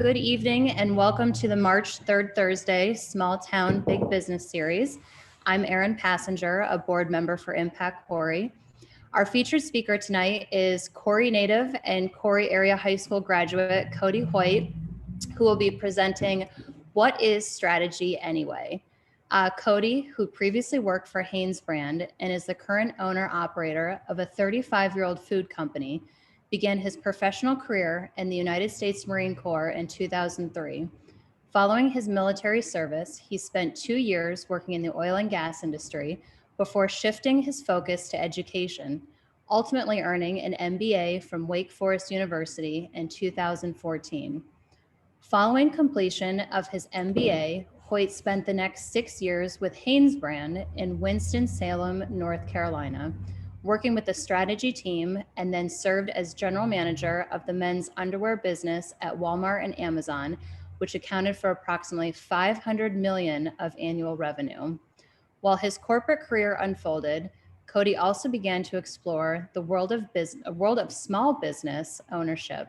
Good evening and welcome to the March 3rd Thursday Small Town Big Business Series. I'm Erin Passenger, a board member for Impact Corey. Our featured speaker tonight is Corey native and Corey Area High School graduate Cody Hoyt, who will be presenting What is Strategy Anyway? Cody, who previously worked for Hanes Brand and is the current owner-operator of a 35-year-old food company, began his professional career in the United States Marine Corps in 2003. Following his military service, he spent 2 years working in the oil and gas industry before shifting his focus to education, ultimately earning an MBA from Wake Forest University in 2014. Following completion of his MBA, Hoyt spent the next 6 years with Hanes Brand in Winston-Salem, North Carolina, working with the strategy team, and then served as general manager of the men's underwear business at Walmart and Amazon, which accounted for approximately $500 million of annual revenue. While his corporate career unfolded, Cody also began to explore the world of small business ownership,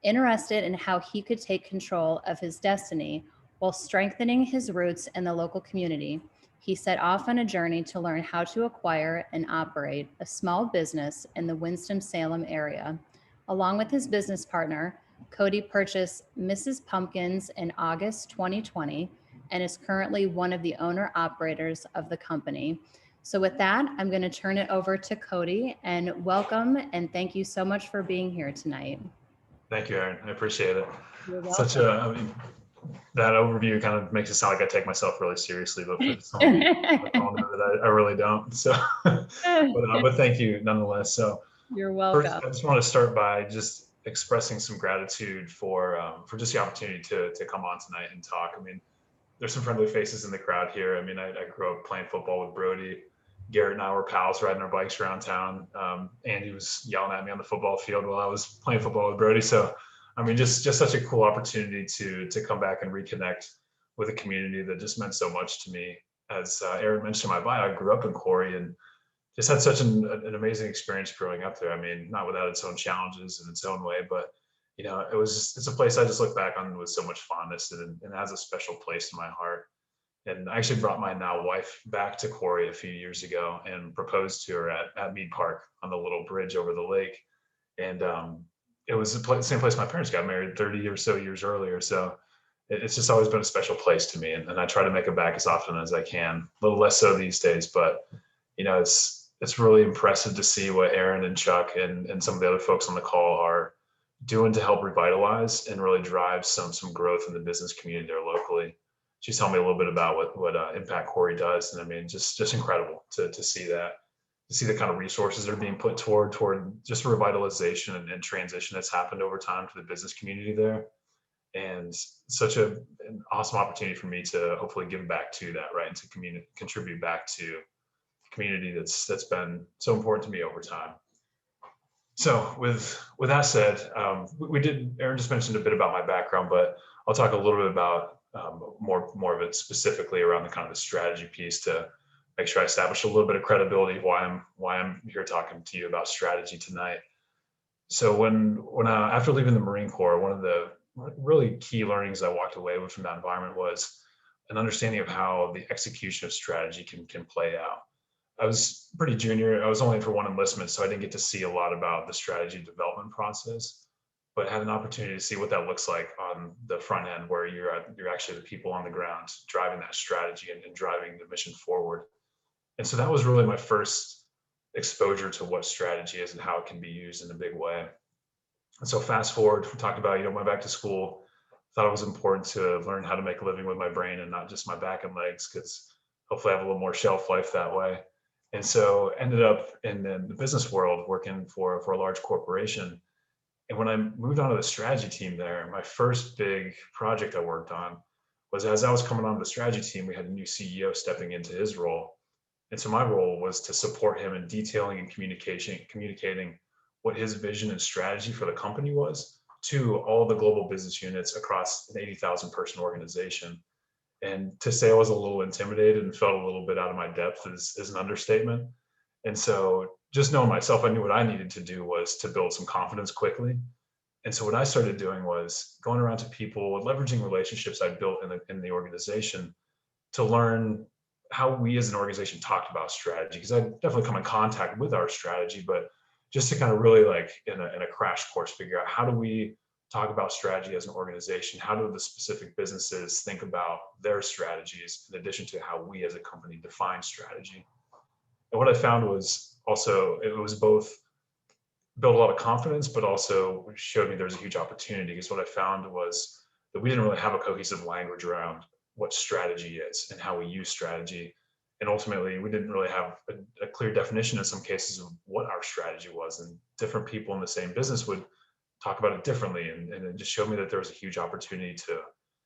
interested in how he could take control of his destiny while strengthening his roots in the local community. He set off on a journey to learn how to acquire and operate a small business in the Winston-Salem area. Along with his business partner, Cody purchased Mrs. Pumpkins in August 2020 and is currently one of the owner-operators of the company. So with that, I'm going to turn it over to Cody, and welcome and thank you so much for being here tonight. Thank you, Erin. I appreciate it. You're welcome. That overview kind of makes it sound like I take myself really seriously, but for some of you, I really don't. So, but thank you nonetheless. So, you're welcome. First, I just want to start by just expressing some gratitude for just the opportunity to come on tonight and talk. I mean, there's some friendly faces in the crowd here. I mean, I grew up playing football with Brody. Garrett and I were pals riding our bikes around town. Andy was yelling at me on the football field while I was playing football with Brody. So, I mean, just such a cool opportunity to come back and reconnect with a community that just meant so much to me. As Erin mentioned in my bio, I grew up in Corey and just had such an amazing experience growing up there. I mean, not without its own challenges in its own way, but you know, it's a place I just look back on with so much fondness, and it has a special place in my heart. And I actually brought my now wife back to Corey a few years ago and proposed to her at Mead Park on the little bridge over the lake. And it was the same place my parents got married 30 or so years earlier. So it's just always been a special place to me. And I try to make it back as often as I can, a little less so these days. But, you know, it's really impressive to see what Erin and Chuck and some of the other folks on the call are doing to help revitalize and really drive some growth in the business community there locally. She's telling me a little bit about what Impact Corey does. And I mean, just incredible to see that, to see the kind of resources that are being put toward just revitalization and transition that's happened over time for the business community there. And such an awesome opportunity for me to hopefully give back to that, right? And to contribute back to the community that's been so important to me over time. So with that said, Erin just mentioned a bit about my background, but I'll talk a little bit about more of it specifically around the kind of the strategy piece to make sure I establish a little bit of credibility why I'm here talking to you about strategy tonight. So when after leaving the Marine Corps, one of the really key learnings I walked away with from that environment was an understanding of how the execution of strategy can play out. I was pretty junior. I was only for one enlistment, so I didn't get to see a lot about the strategy development process, but had an opportunity to see what that looks like on the front end, where you're actually the people on the ground driving that strategy and driving the mission forward. And so that was really my first exposure to what strategy is and how it can be used in a big way. And so fast forward, we talked about, went back to school, thought it was important to learn how to make a living with my brain and not just my back and legs, because hopefully I have a little more shelf life that way. And so ended up in the business world working for a large corporation. And when I moved on to the strategy team there, my first big project I worked on was, as I was coming onto the strategy team, we had a new CEO stepping into his role. And so my role was to support him in detailing and communicating what his vision and strategy for the company was to all the global business units across an 80,000 person organization. And to say I was a little intimidated and felt a little bit out of my depth is an understatement. And so just knowing myself, I knew what I needed to do was to build some confidence quickly And so what I started doing was going around to people, leveraging relationships I built in the organization to learn how we as an organization talked about strategy. Because I definitely come in contact with our strategy, but just to kind of really like in a crash course, figure out how do we talk about strategy as an organization? How do the specific businesses think about their strategies in addition to how we as a company define strategy? And what I found was also, it was both built a lot of confidence, but also showed me there's a huge opportunity. Because what I found was that we didn't really have a cohesive language around what strategy is and how we use strategy. And ultimately, we didn't really have a clear definition in some cases of what our strategy was. And different people in the same business would talk about it differently. And it just showed me that there was a huge opportunity to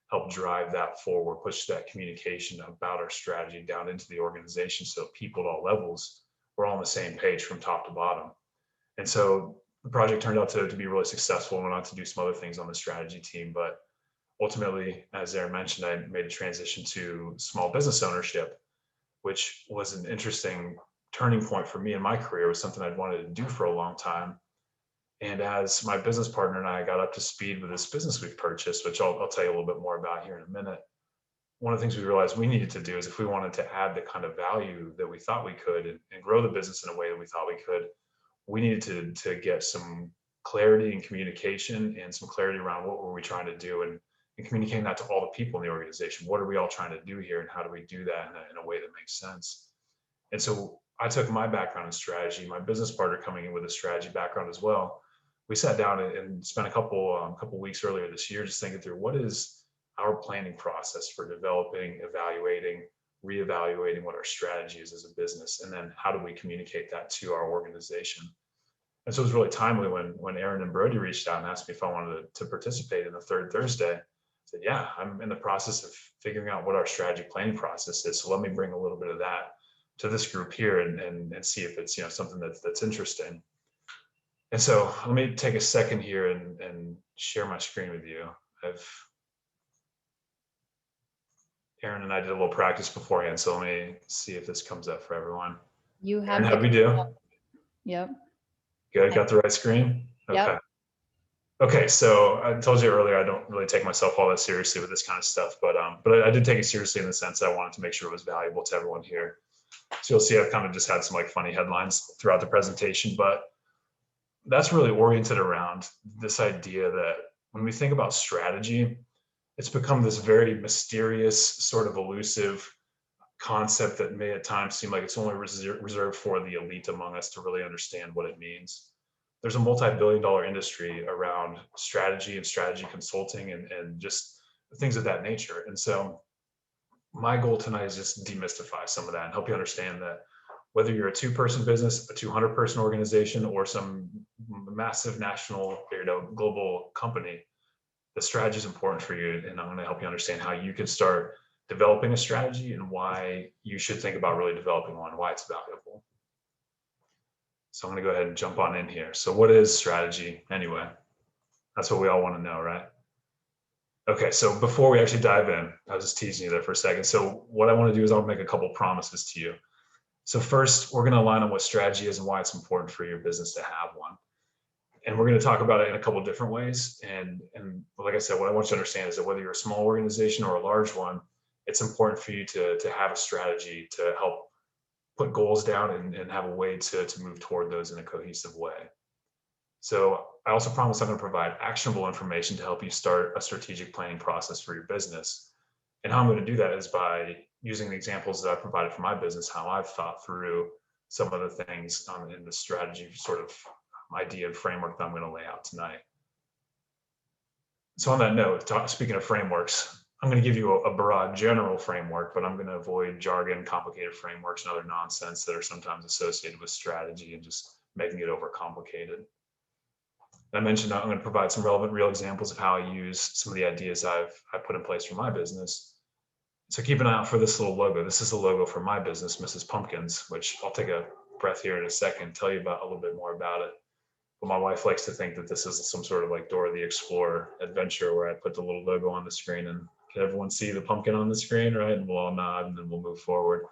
help drive that forward, push that communication about our strategy down into the organization so people at all levels were all on the same page from top to bottom. And so the project turned out to be really successful and went on to do some other things on the strategy team. But ultimately, as Aaron mentioned, I made a transition to small business ownership, which was an interesting turning point for me in my career. It was something I'd wanted to do for a long time. And as my business partner and I got up to speed with this business we've purchased, which I'll tell you a little bit more about here in a minute, one of the things we realized we needed to do is if we wanted to add the kind of value that we thought we could and grow the business in a way that we thought we could, we needed to get some clarity and communication and some clarity around what were we trying to do and communicating that to all the people in the organization. What are we all trying to do here and how do we do that in a way that makes sense? And so I took my background in strategy, my business partner coming in with a strategy background as well. We sat down and spent a couple weeks earlier this year just thinking through what is our planning process for developing, evaluating, reevaluating what our strategy is as a business, and then how do we communicate that to our organization. And so it was really timely when Aaron and Brody reached out and asked me if I wanted to participate in the third Thursday. I said, yeah, I'm in the process of figuring out what our strategy planning process is. So let me bring a little bit of that to this group here and see if it's something that's interesting. And so let me take a second here and share my screen with you. Aaron and I did a little practice beforehand, so let me see if this comes up for everyone. You Aaron, have how'd we do? Yep. Good, got the right screen? Okay. Yep. Okay, so I told you earlier I don't really take myself all that seriously with this kind of stuff, but I did take it seriously in the sense that I wanted to make sure it was valuable to everyone here. So you'll see I've kind of just had some like funny headlines throughout the presentation, but that's really oriented around this idea that when we think about strategy, it's become this very mysterious, sort of elusive concept that may at times seem like it's only reserved for the elite among us to really understand what it means. There's a multi-billion-dollar industry around strategy and strategy consulting and just things of that nature. And so my goal tonight is just demystify some of that and help you understand that whether you're a 2-person business, a 200-person organization, or some massive national, global company, the strategy is important for you. And I'm going to help you understand how you can start developing a strategy and why you should think about really developing one, why it's valuable. So I'm going to go ahead and jump on in here. So what is strategy anyway? That's what we all want to know, right? Okay, so before we actually dive in, I was just teasing you there for a second. So what I want to do is I'll make a couple promises to you. So first, we're going to align on what strategy is and why it's important for your business to have one. And we're going to talk about it in a couple of different ways. And like I said, what I want you to understand is that whether you're a small organization or a large one, it's important for you to have a strategy to help put goals down and have a way to move toward those in a cohesive way. So I also promise I'm going to provide actionable information to help you start a strategic planning process for your business. And how I'm going to do that is by using the examples that I've provided for my business, how I've thought through some of the things in the strategy sort of idea and framework that I'm going to lay out tonight. So on that note, speaking of frameworks, I'm going to give you a broad general framework, but I'm going to avoid jargon, complicated frameworks, and other nonsense that are sometimes associated with strategy and just making it overcomplicated. I mentioned I'm going to provide some relevant real examples of how I use some of the ideas I put in place for my business. So keep an eye out for this little logo. This is the logo for my business, Mrs. Pumpkins, which I'll take a breath here in a second, tell you about a little bit more about it. But my wife likes to think that this is some sort of like Dora the Explorer adventure where I put the little logo on the screen and can everyone see the pumpkin on the screen, right? And we'll all nod and then we'll move forward.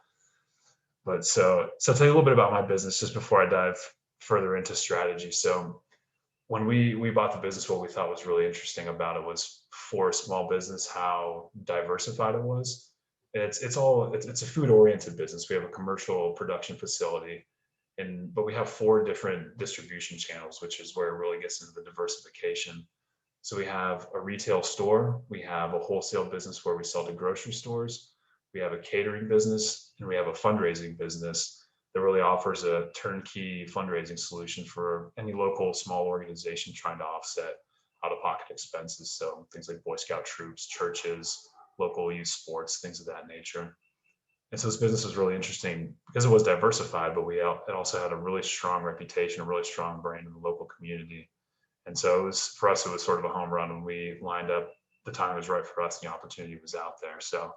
But so I'll tell you a little bit about my business just before I dive further into strategy. So when we bought the business, what we thought was really interesting about it was, for a small business, how diversified it was. It's a food oriented business. We have a commercial production facility, but we have 4 different distribution channels, which is where it really gets into the diversification. So we have a retail store, we have a wholesale business where we sell to grocery stores, we have a catering business, and we have a fundraising business that really offers a turnkey fundraising solution for any local small organization trying to offset out-of-pocket expenses. So things like Boy Scout troops, churches, local youth sports, things of that nature. And so this business was really interesting because it was diversified, but it also had a really strong reputation, a really strong brand in the local community. And so for us, it was sort of a home run when we lined up. The time was right for us, and the opportunity was out there. So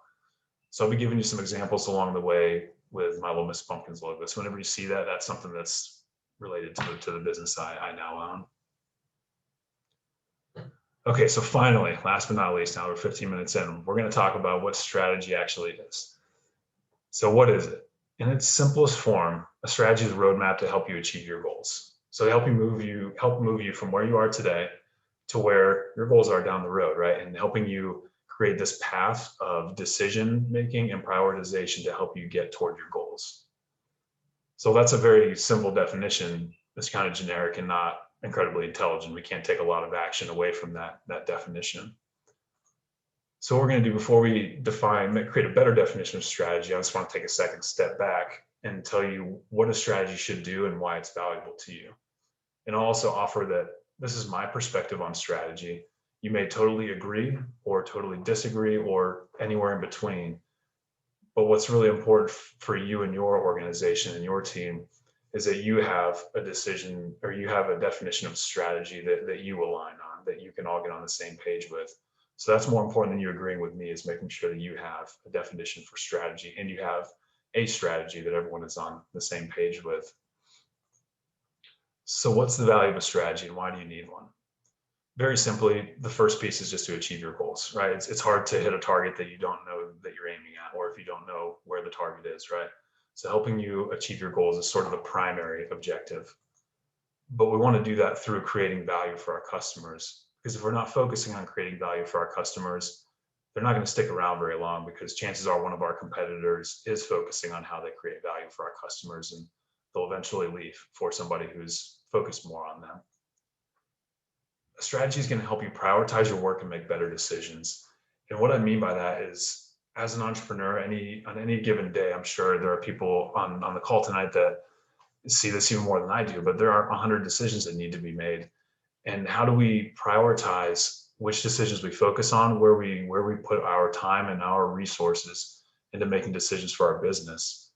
I'll be giving you some examples along the way with my Little Miss Pumpkins logo. So whenever you see that, that's something that's related to the business I now own. Okay, so finally, last but not least, now we're 15 minutes in, we're going to talk about what strategy actually is. So what is it? In its simplest form, a strategy is a roadmap to help you achieve your goals. So help move you from where you are today to where your goals are down the road, right? And helping you create this path of decision making and prioritization to help you get toward your goals. So that's a very simple definition. It's kind of generic and not incredibly intelligent. We can't take a lot of action away from that definition. So what we're going to do before we create a better definition of strategy, I just want to take a second step back and tell you what a strategy should do and why it's valuable to you. And I'll also offer that this is my perspective on strategy. You may totally agree or totally disagree or anywhere in between. But what's really important for you and your organization and your team is that you have a decision, or you have a definition of strategy that you align on, that you can all get on the same page with. So that's more important than you agreeing with me, is making sure that you have a definition for strategy and you have a strategy that everyone is on the same page with. So what's the value of a strategy and why do you need one? Very simply, the first piece is just to achieve your goals, right? It's hard to hit a target that you don't know that you're aiming at, or if you don't know where the target is, right? So helping you achieve your goals is sort of the primary objective. But we want to do that through creating value for our customers. Because if we're not focusing on creating value for our customers, they're not going to stick around very long, because chances are one of our competitors is focusing on how they create value for our customers, and they'll eventually leave for somebody who's focused more on them. A strategy is going to help you prioritize your work and make better decisions. And what I mean by that is, as an entrepreneur, on any given day, I'm sure there are people on the call tonight that see this even more than I do, but there are 100 decisions that need to be made. And how do we prioritize which decisions we focus on, where we put our time and our resources into making decisions for our business?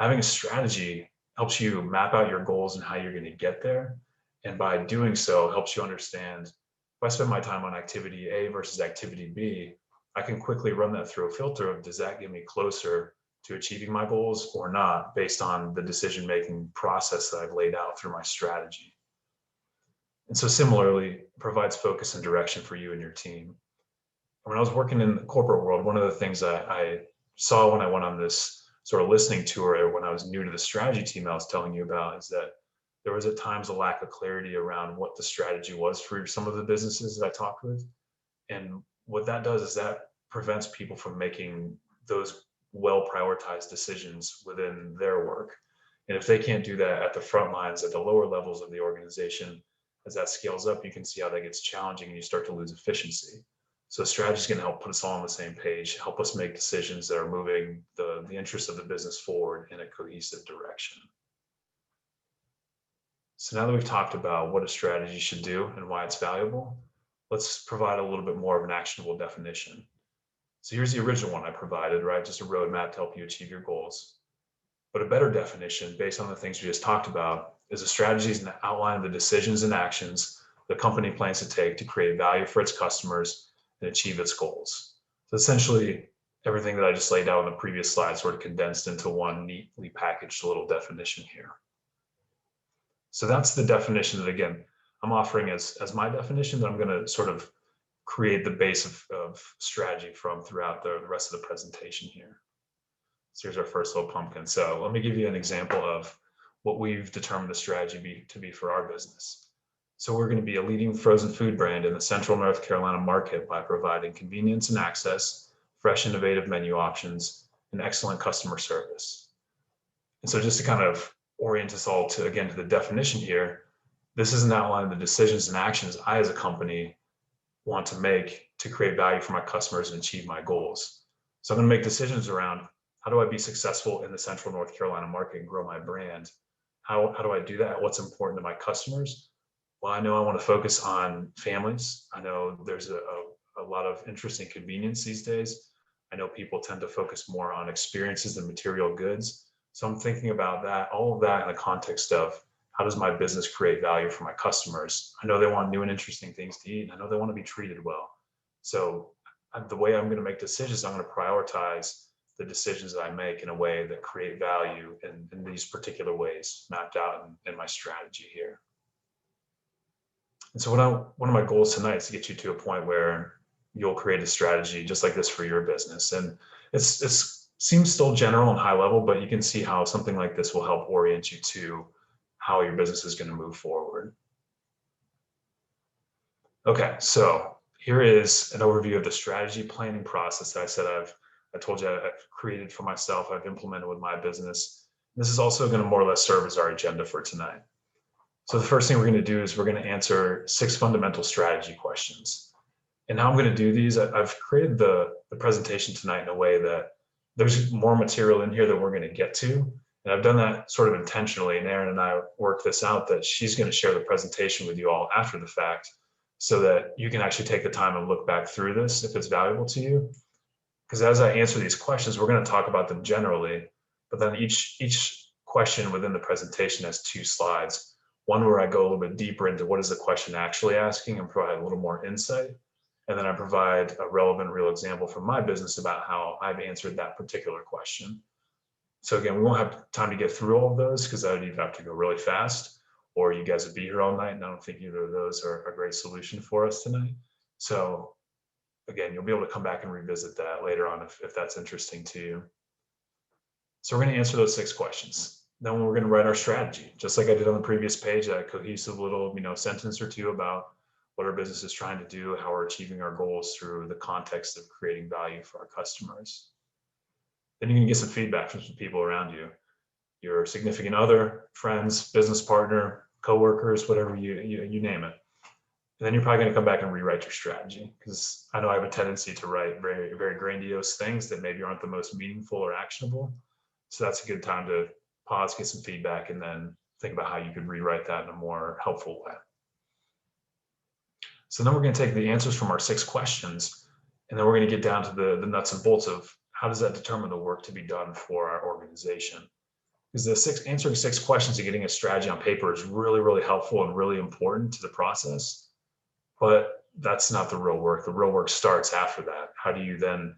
Having a strategy helps you map out your goals and how you're going to get there. And by doing so, helps you understand, if I spend my time on activity A versus activity B, I can quickly run that through a filter of, does that get me closer to achieving my goals or not, based on the decision-making process that I've laid out through my strategy. And so similarly, it provides focus and direction for you and your team. When I was working in the corporate world, one of the things I saw when I went on this sort of listening tour, or when I was new to the strategy team I was telling you about, is that there was at times a lack of clarity around what the strategy was for some of the businesses that I talked with. And what that does is that prevents people from making those well prioritized decisions within their work. And if they can't do that at the front lines, at the lower levels of the organization, as that scales up, you can see how that gets challenging and you start to lose efficiency. So strategy is going to help put us all on the same page, help us make decisions that are moving the interests of the business forward in a cohesive direction. So now that we've talked about what a strategy should do and why it's valuable, let's provide a little bit more of an actionable definition. So here's the original one I provided, right? Just a roadmap to help you achieve your goals. But a better definition, based on the things we just talked about, is a strategy is an outline of the decisions and actions the company plans to take to create value for its customers and achieve its goals. So essentially, everything that I just laid out on the previous slide sort of condensed into one neatly packaged little definition here. So that's the definition that, again, I'm offering as my definition that I'm going to sort of create the base of strategy from throughout the rest of the presentation here. So here's our first little pumpkin. So let me give you an example of what we've determined the strategy to be for our business. So we're going to be a leading frozen food brand in the Central North Carolina market by providing convenience and access, fresh, innovative menu options, and excellent customer service. And so just to kind of orient us all to, again, to the definition here, this is an outline of the decisions and actions I as a company want to make to create value for my customers and achieve my goals. So I'm going to make decisions around how do I be successful in the Central North Carolina market and grow my brand? How do I do that? What's important to my customers? Well, I know I want to focus on families. I know there's a lot of interest in convenience these days. I know people tend to focus more on experiences than material goods. So I'm thinking about that, all of that in the context of how does my business create value for my customers? I know they want new and interesting things to eat, and I know they want to be treated well. So the way I'm going to make decisions, I'm going to prioritize the decisions that I make in a way that create value in these particular ways mapped out in my strategy here. And so one of my goals tonight is to get you to a point where you'll create a strategy just like this for your business. And it's seems still general and high level, but you can see how something like this will help orient you to how your business is going to move forward. Okay, so here is an overview of the strategy planning process that I told you I've created for myself, I've implemented with my business. This is also going to more or less serve as our agenda for tonight. So the first thing we're going to do is we're going to answer 6 fundamental strategy questions. And how I'm going to do these, I've created the presentation tonight in a way that there's more material in here that we're going to get to. And I've done that sort of intentionally. And Erin and I worked this out that she's going to share the presentation with you all after the fact so that you can actually take the time and look back through this if it's valuable to you. Because as I answer these questions, we're going to talk about them generally, but then each question within the presentation has 2 slides. One where I go a little bit deeper into what is the question actually asking and provide a little more insight. And then I provide a relevant real example from my business about how I've answered that particular question. So again, we won't have time to get through all of those because I would either have to go really fast or you guys would be here all night. And I don't think either of those are a great solution for us tonight. So again, you'll be able to come back and revisit that later on if that's interesting to you. So we're going to answer those 6 questions. Then we're going to write our strategy, just like I did on the previous page, a cohesive little, sentence or 2 about what our business is trying to do, how we're achieving our goals through the context of creating value for our customers. Then you can get some feedback from some people around you, your significant other, friends, business partner, coworkers, whatever you name it. And then you're probably going to come back and rewrite your strategy because I know I have a tendency to write very, very grandiose things that maybe aren't the most meaningful or actionable. So that's a good time to pause, get some feedback, and then think about how you could rewrite that in a more helpful way. So then we're going to take the answers from our 6 questions, and then we're going to get down to the nuts and bolts of how does that determine the work to be done for our organization. Because answering 6 questions and getting a strategy on paper is really, really helpful and really important to the process. But that's not the real work. The real work starts after that. How do you then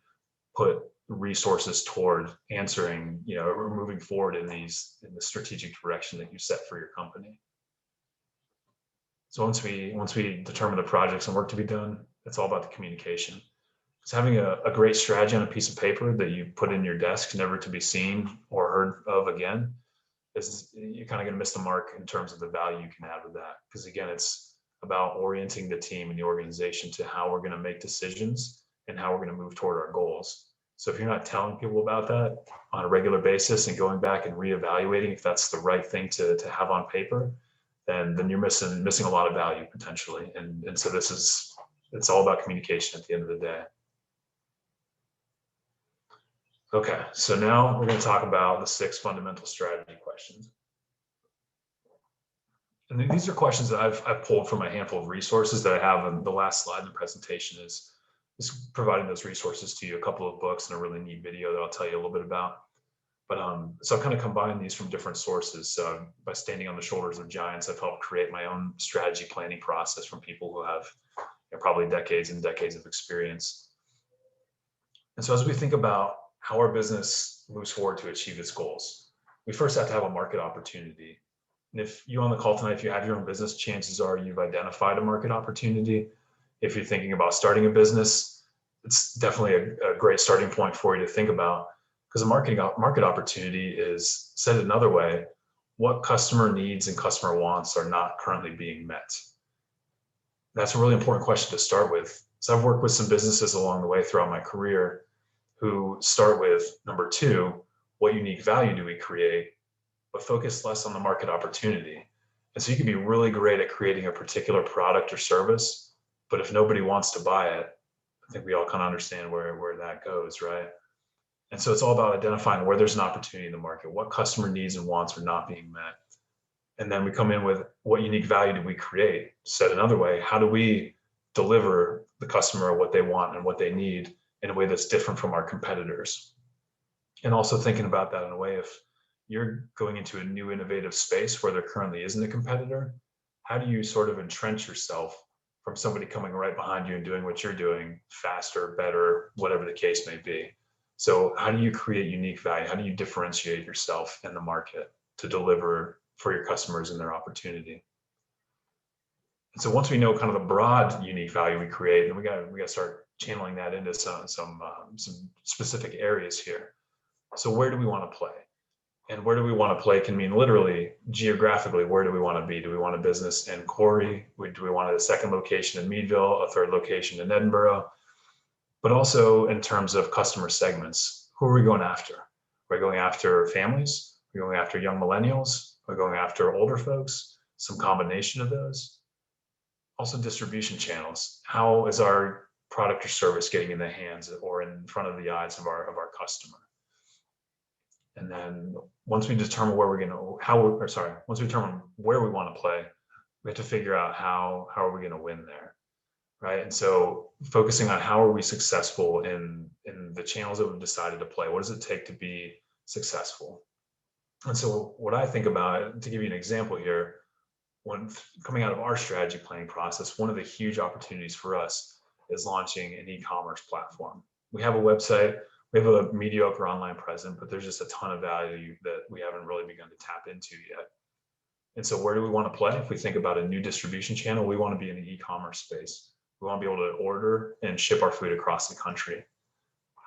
put resources toward answering, or moving forward in the strategic direction that you set for your company? So once we determine the projects and work to be done, it's all about the communication. Because having a great strategy on a piece of paper that you put in your desk, never to be seen or heard of again, you're kind of going to miss the mark in terms of the value you can add with that. Because again, it's about orienting the team and the organization to how we're going to make decisions and how we're going to move toward our goals. So if you're not telling people about that on a regular basis and going back and reevaluating if that's the right thing to have on paper, then you're missing a lot of value potentially. And so it's all about communication at the end of the day. Okay, so now we're going to talk about the 6 fundamental strategy questions. And these are questions that I've pulled from a handful of resources that I have on the last slide in the presentation is providing those resources to you, a couple of books and a really neat video that I'll tell you a little bit about. But so I've kind of combined these from different sources. So by standing on the shoulders of giants, I've helped create my own strategy planning process from people who have probably decades and decades of experience. And so as we think about how our business moves forward to achieve its goals, we first have to have a market opportunity. And if you on the call tonight, if you have your own business, chances are you've identified a market opportunity. If you're thinking about starting a business, it's definitely a great starting point for you to think about, because a market opportunity is, said another way, what customer needs and customer wants are not currently being met. That's a really important question to start with. So I've worked with some businesses along the way throughout my career who start with number two, what unique value do we create, but focus less on the market opportunity. And so you can be really great at creating a particular product or service, but if nobody wants to buy it, I think we all kind of understand where that goes, right? And so it's all about identifying where there's an opportunity in the market, what customer needs and wants are not being met. And then we come in with what unique value do we create? Said another way, how do we deliver the customer what they want and what they need in a way that's different from our competitors? And also thinking about that in a way, if you're going into a new innovative space where there currently isn't a competitor, how do you sort of entrench yourself from somebody coming right behind you and doing what you're doing faster, better, whatever the case may be? So how do you create unique value? How do you differentiate yourself in the market to deliver for your customers and their opportunity? And so once we know kind of the broad unique value we create, then we got to start channeling that into some specific areas here. So where do we want to play? And where do we want to play can mean literally geographically, where do we want to be? Do we want a business in Corey? Do we want a second location in Meadville, a third location in Edinburgh? But also in terms of customer segments, who are we going after? Are we going after families? Are we going after young millennials? Are we going after older folks? Some combination of those. Also distribution channels. How is our product or service getting in the hands or in front of the eyes of our customer? And then once we determine where we're going to, once we determine where we want to play, we have to figure out how are we going to win there, right? And so focusing on how are we successful in the channels that we've decided to play. What does it take to be successful? And so what I think about, to give you an example here, when coming out of our strategy planning process, one of the huge opportunities for us is launching an e-commerce platform. We have a website. We have a mediocre online presence, but there's just a ton of value that we haven't really begun to tap into yet. And so where do we want to play? If we think about a new distribution channel, we want to be in the e-commerce space. We want to be able to order and ship our food across the country.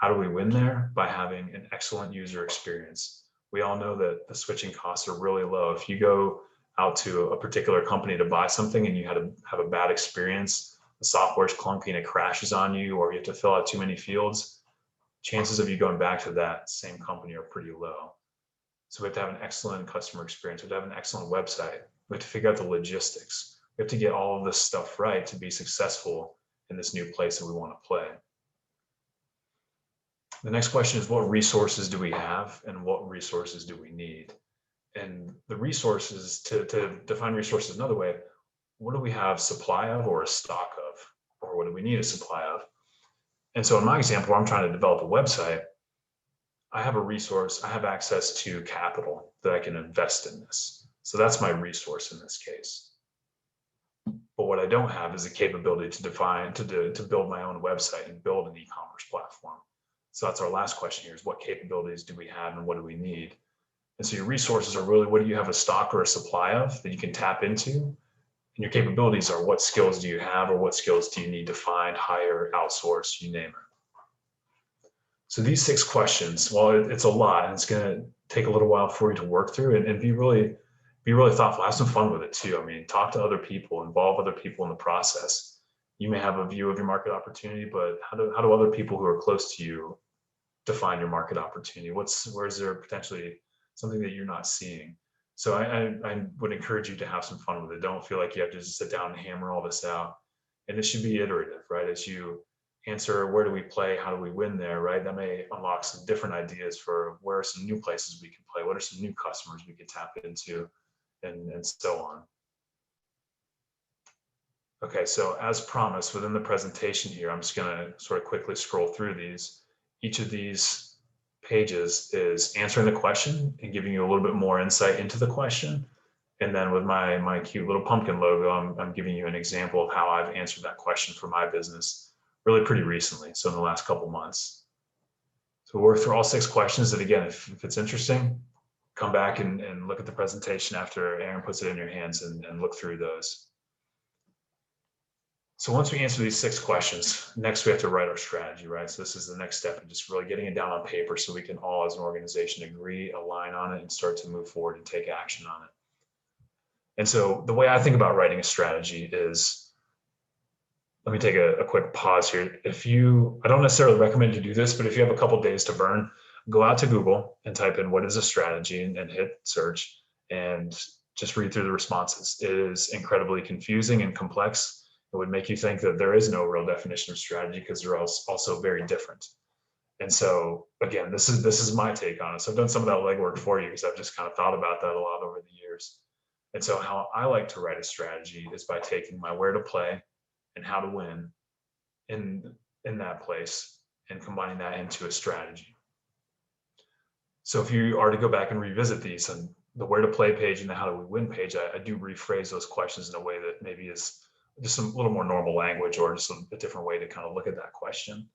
How do we win there? By having an excellent user experience. We all know that the switching costs are really low. If you go out to a particular company to buy something and you have a bad experience, the software's clunky and it crashes on you, or you have to fill out too many fields, chances of you going back to that same company are pretty low. So we have to have an excellent customer experience. We have to have an excellent website. We have to figure out the logistics. We have to get all of this stuff right to be successful in this new place that we want to play. The next question is, what resources do we have and what resources do we need? And the resources, to define resources another way, what do we have supply of or a stock of? Or what do we need a supply of? And so in my example, I'm trying to develop a website. I have a resource, I have access to capital that I can invest in this. So that's my resource in this case. But what I don't have is the capability to build my own website and build an e-commerce platform. So that's our last question here, is what capabilities do we have and what do we need? And so your resources are really, what do you have a stock or a supply of that you can tap into? And your capabilities are, what skills do you have or what skills do you need to find, hire, outsource, you name it. So these 6 questions, well, it's a lot and it's going to take a little while for you to work through and be really thoughtful, have some fun with it too. I mean, talk to other people, involve other people in the process. You may have a view of your market opportunity, but how do other people who are close to you define your market opportunity? Where is there potentially something that you're not seeing? So I would encourage you to have some fun with it. Don't feel like you have to just sit down and hammer all this out. And it should be iterative, right? As you answer, where do we play? How do we win there, right? That may unlock some different ideas for where are some new places we can play? What are some new customers we can tap into, and so on. Okay, so as promised, within the presentation here, I'm just gonna sort of quickly scroll through these. Each of these pages is answering the question and giving you a little bit more insight into the question. And then with my cute little pumpkin logo, I'm giving you an example of how I've answered that question for my business really pretty recently. So in the last couple months. So we'll work through all 6 questions. And again, if it's interesting, come back and look at the presentation after Aaron puts it in your hands and look through those. So once we answer these 6 questions, next we have to write our strategy, right? So this is the next step in just really getting it down on paper so we can all as an organization agree, align on it, and start to move forward and take action on it. And so the way I think about writing a strategy is let me take a quick pause here. I don't necessarily recommend you do this, but if you have a couple days to burn, go out to Google and type in what is a strategy and hit search and just read through the responses. It is incredibly confusing and complex. It would make you think that there is no real definition of strategy because they're also very different. And so again, this is my take on it. So I've done some of that legwork for you because I've just kind of thought about that a lot over the years. And so how I like to write a strategy is by taking my where to play and how to win in that place and combining that into a strategy. So if you are to go back and revisit these and the where to play page and the how do we win page, I do rephrase those questions in a way that maybe is just a little more normal language or just a different way to kind of look at that question.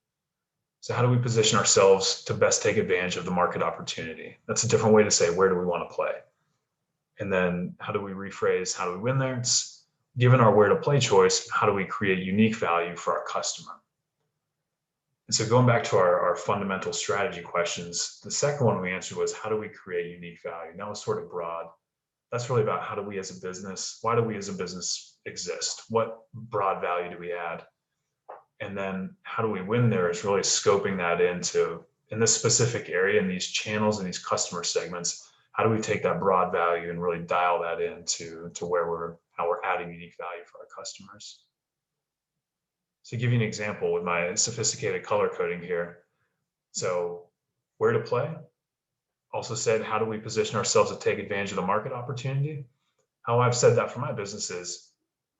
So how do we position ourselves to best take advantage of the market opportunity? That's a different way to say, where do we want to play? And then how do we rephrase, how do we win there? It's given our where to play choice, how do we create unique value for our customer? And so going back to our fundamental strategy questions, the second one we answered was, how do we create unique value? That was sort of broad. That's really about how do we as a business, why do we as a business exist? What broad value do we add? And then how do we win there is really scoping that into, in this specific area, in these channels and these customer segments, how do we take that broad value and really dial that into how we're adding unique value for our customers? So to give you an example with my sophisticated color coding here. So where to play? Also said, how do we position ourselves to take advantage of the market opportunity? How I've said that for my business is,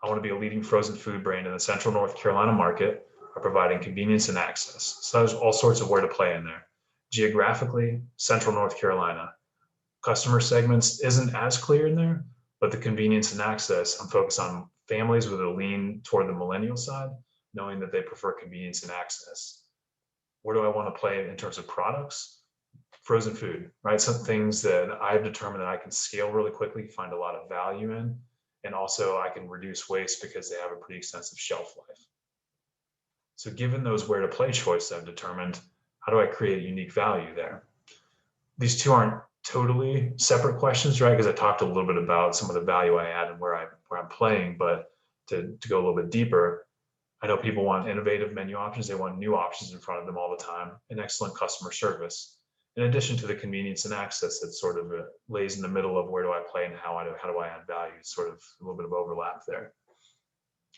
I want to be a leading frozen food brand in the Central North Carolina market by providing convenience and access. So there's all sorts of where to play in there. Geographically, Central North Carolina. Customer segments isn't as clear in there, but the convenience and access, I'm focused on families with a lean toward the millennial side, knowing that they prefer convenience and access. Where do I want to play in terms of products? Frozen food, right? Some things that I've determined that I can scale really quickly, find a lot of value in, and also I can reduce waste because they have a pretty extensive shelf life. So given those where to play choices I've determined, how do I create unique value there? These two aren't totally separate questions, right? Because I talked a little bit about some of the value I add and where I'm playing, but to go a little bit deeper, I know people want innovative menu options. They want new options in front of them all the time and excellent customer service. In addition to the convenience and access that sort of lays in the middle of where do I play and how do I add value, sort of a little bit of overlap there.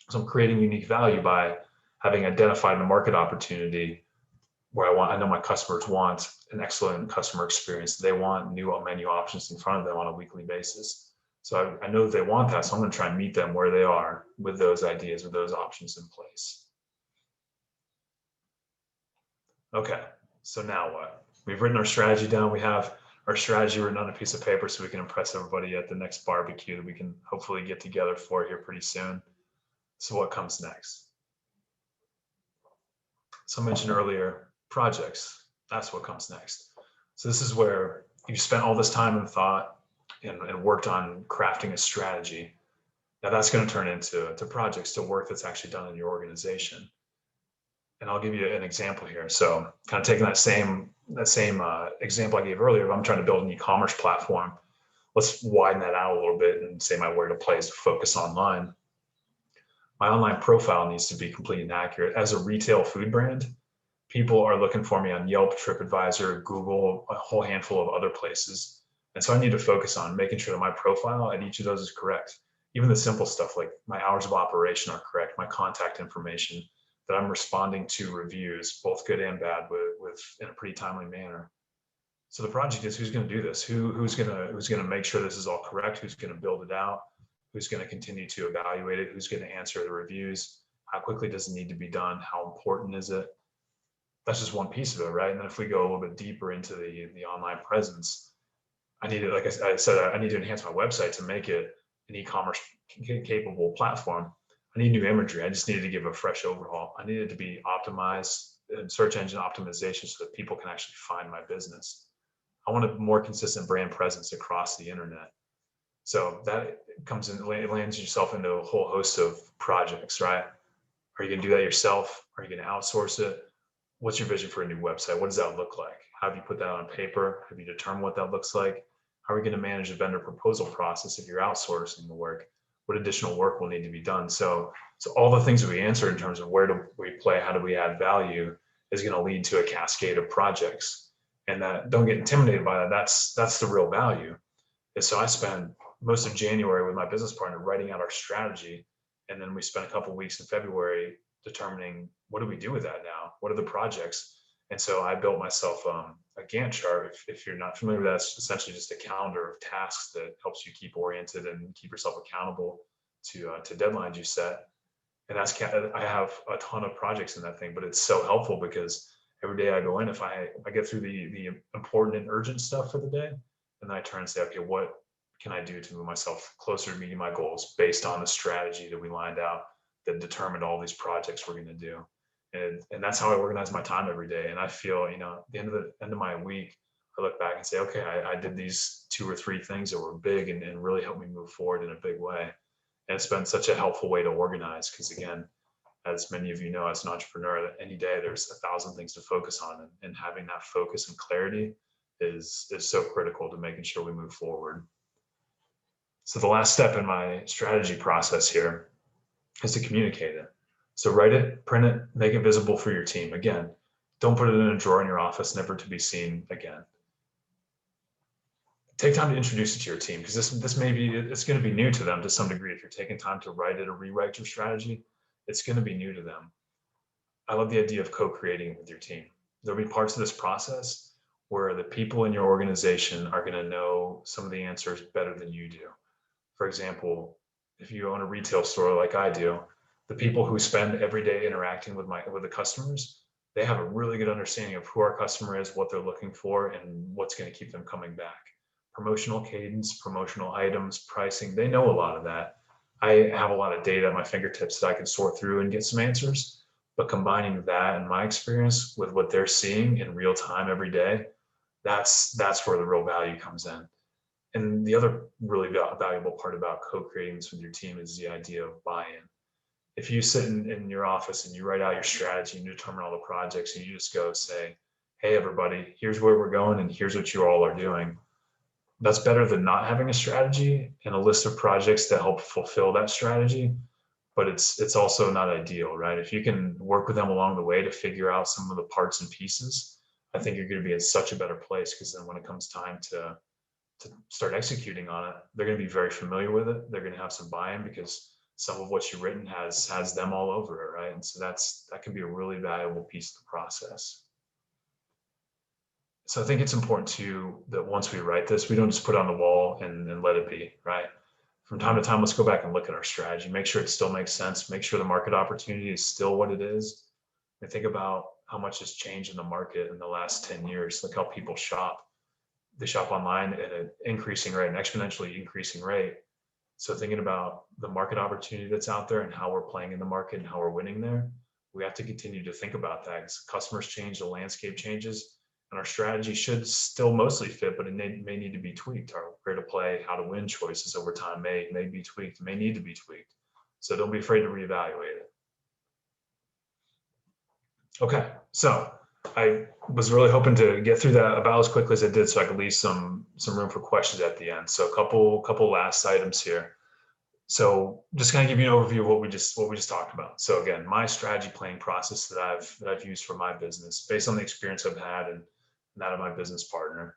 So I'm creating unique value by having identified the market opportunity where I know my customers want an excellent customer experience. They want new menu options in front of them on a weekly basis. So I know that they want that, so I'm going to try and meet them where they are with those ideas, with those options in place. Okay, so now what? We've written our strategy down. We have our strategy written on a piece of paper so we can impress everybody at the next barbecue that we can hopefully get together for here pretty soon. So what comes next? So I mentioned earlier, projects. That's what comes next. So this is where you spent all this time and thought and worked on crafting a strategy. Now that's going to turn into projects, to work that's actually done in your organization. And I'll give you an example here. So kind of taking that same example I gave earlier, if I'm trying to build an e-commerce platform, let's widen that out a little bit and say my where to play is to focus online. My online profile needs to be complete and accurate. As a retail food brand, people are looking for me on Yelp, TripAdvisor, Google, a whole handful of other places. And so I need to focus on making sure that my profile at each of those is correct. Even the simple stuff like my hours of operation are correct, my contact information, that I'm responding to reviews, both good and bad, with in a pretty timely manner. So the project is, who's going to do this? Who's going to make sure this is all correct? Who's going to build it out? Who's going to continue to evaluate it? Who's going to answer the reviews? How quickly does it need to be done? How important is it? That's just one piece of it, right? And then if we go a little bit deeper into the online presence, I need to, like I said, I need to enhance my website to make it an e-commerce capable platform. I need new imagery. I just needed to give a fresh overhaul. I needed to be optimized in search engine optimization so that people can actually find my business. I want a more consistent brand presence across the internet. So that comes in, lands yourself into a whole host of projects, right? Are you going to do that yourself? Are you going to outsource it? What's your vision for a new website? What does that look like? How have you put that on paper? Have you determined what that looks like? How are we going to manage the vendor proposal process if you're outsourcing the work? what additional work will need to be done. So all the things that we answer in terms of where do we play, how do we add value, is going to lead to a cascade of projects. And that, don't get intimidated by that. That's the real value. And so I spent most of January with my business partner writing out our strategy. And then we spent a couple of weeks in February determining, what do we do with that now? What are the projects? And so I built myself a Gantt chart. If you're not familiar with that, it's essentially just a calendar of tasks that helps you keep oriented and keep yourself accountable to deadlines you set. And I have a ton of projects in that thing, but it's so helpful because every day I go in, if I get through the important and urgent stuff for the day, and then I turn and say, okay, what can I do to move myself closer to meeting my goals based on the strategy that we lined out that determined all these projects we're going to do. And that's how I organize my time every day. And I feel, at the end of my week, I look back and say, okay, I did these 2 or 3 things that were big and really helped me move forward in a big way. And it's been such a helpful way to organize because, again, as many of you know, as an entrepreneur, any day there's 1,000 things to focus on, and having that focus and clarity is so critical to making sure we move forward. So the last step in my strategy process here is to communicate it. So write it, print it, make it visible for your team. Again, don't put it in a drawer in your office, never to be seen again. Take time to introduce it to your team, because this may be, it's going to be new to them to some degree. If you're taking time to write it or rewrite your strategy, it's going to be new to them. I love the idea of co-creating with your team. There'll be parts of this process where the people in your organization are going to know some of the answers better than you do. For example, if you own a retail store like I do, the people who spend every day interacting with the customers, they have a really good understanding of who our customer is, what they're looking for, and what's going to keep them coming back. Promotional cadence, promotional items, pricing, they know a lot of that. I have a lot of data at my fingertips that I can sort through and get some answers, but combining that and my experience with what they're seeing in real time every day, that's where the real value comes in. And the other really valuable part about co-creating this with your team is the idea of buy-in. If you sit in your office and you write out your strategy and you determine all the projects and you just go say, hey, everybody, here's where we're going and here's what you all are doing. That's better than not having a strategy and a list of projects that help fulfill that strategy. But it's also not ideal, right? If you can work with them along the way to figure out some of the parts and pieces, I think you're going to be in such a better place, because then when it comes time to start executing on it, they're going to be very familiar with it. They're going to have some buy-in because some of what you've written has them all over it, right? And so that can be a really valuable piece of the process. So I think it's important too that once we write this, we don't just put it on the wall and let it be, right? From time to time, let's go back and look at our strategy, make sure it still makes sense, make sure the market opportunity is still what it is. And think about how much has changed in the market in the last 10 years. Look how people shop. They shop online at an increasing rate, an exponentially increasing rate. So thinking about the market opportunity that's out there and how we're playing in the market and how we're winning there, we have to continue to think about that. As customers change, the landscape changes, and our strategy should still mostly fit, but it may need to be tweaked. Our where to play, how to win choices over time may be tweaked, may need to be tweaked. So don't be afraid to reevaluate it. Okay, so I was really hoping to get through that about as quickly as I did, so I could leave some room for questions at the end. So a couple last items here. So just kind of give you an overview of what we just talked about. So again, my strategy planning process that I've used for my business based on the experience I've had and that of my business partner.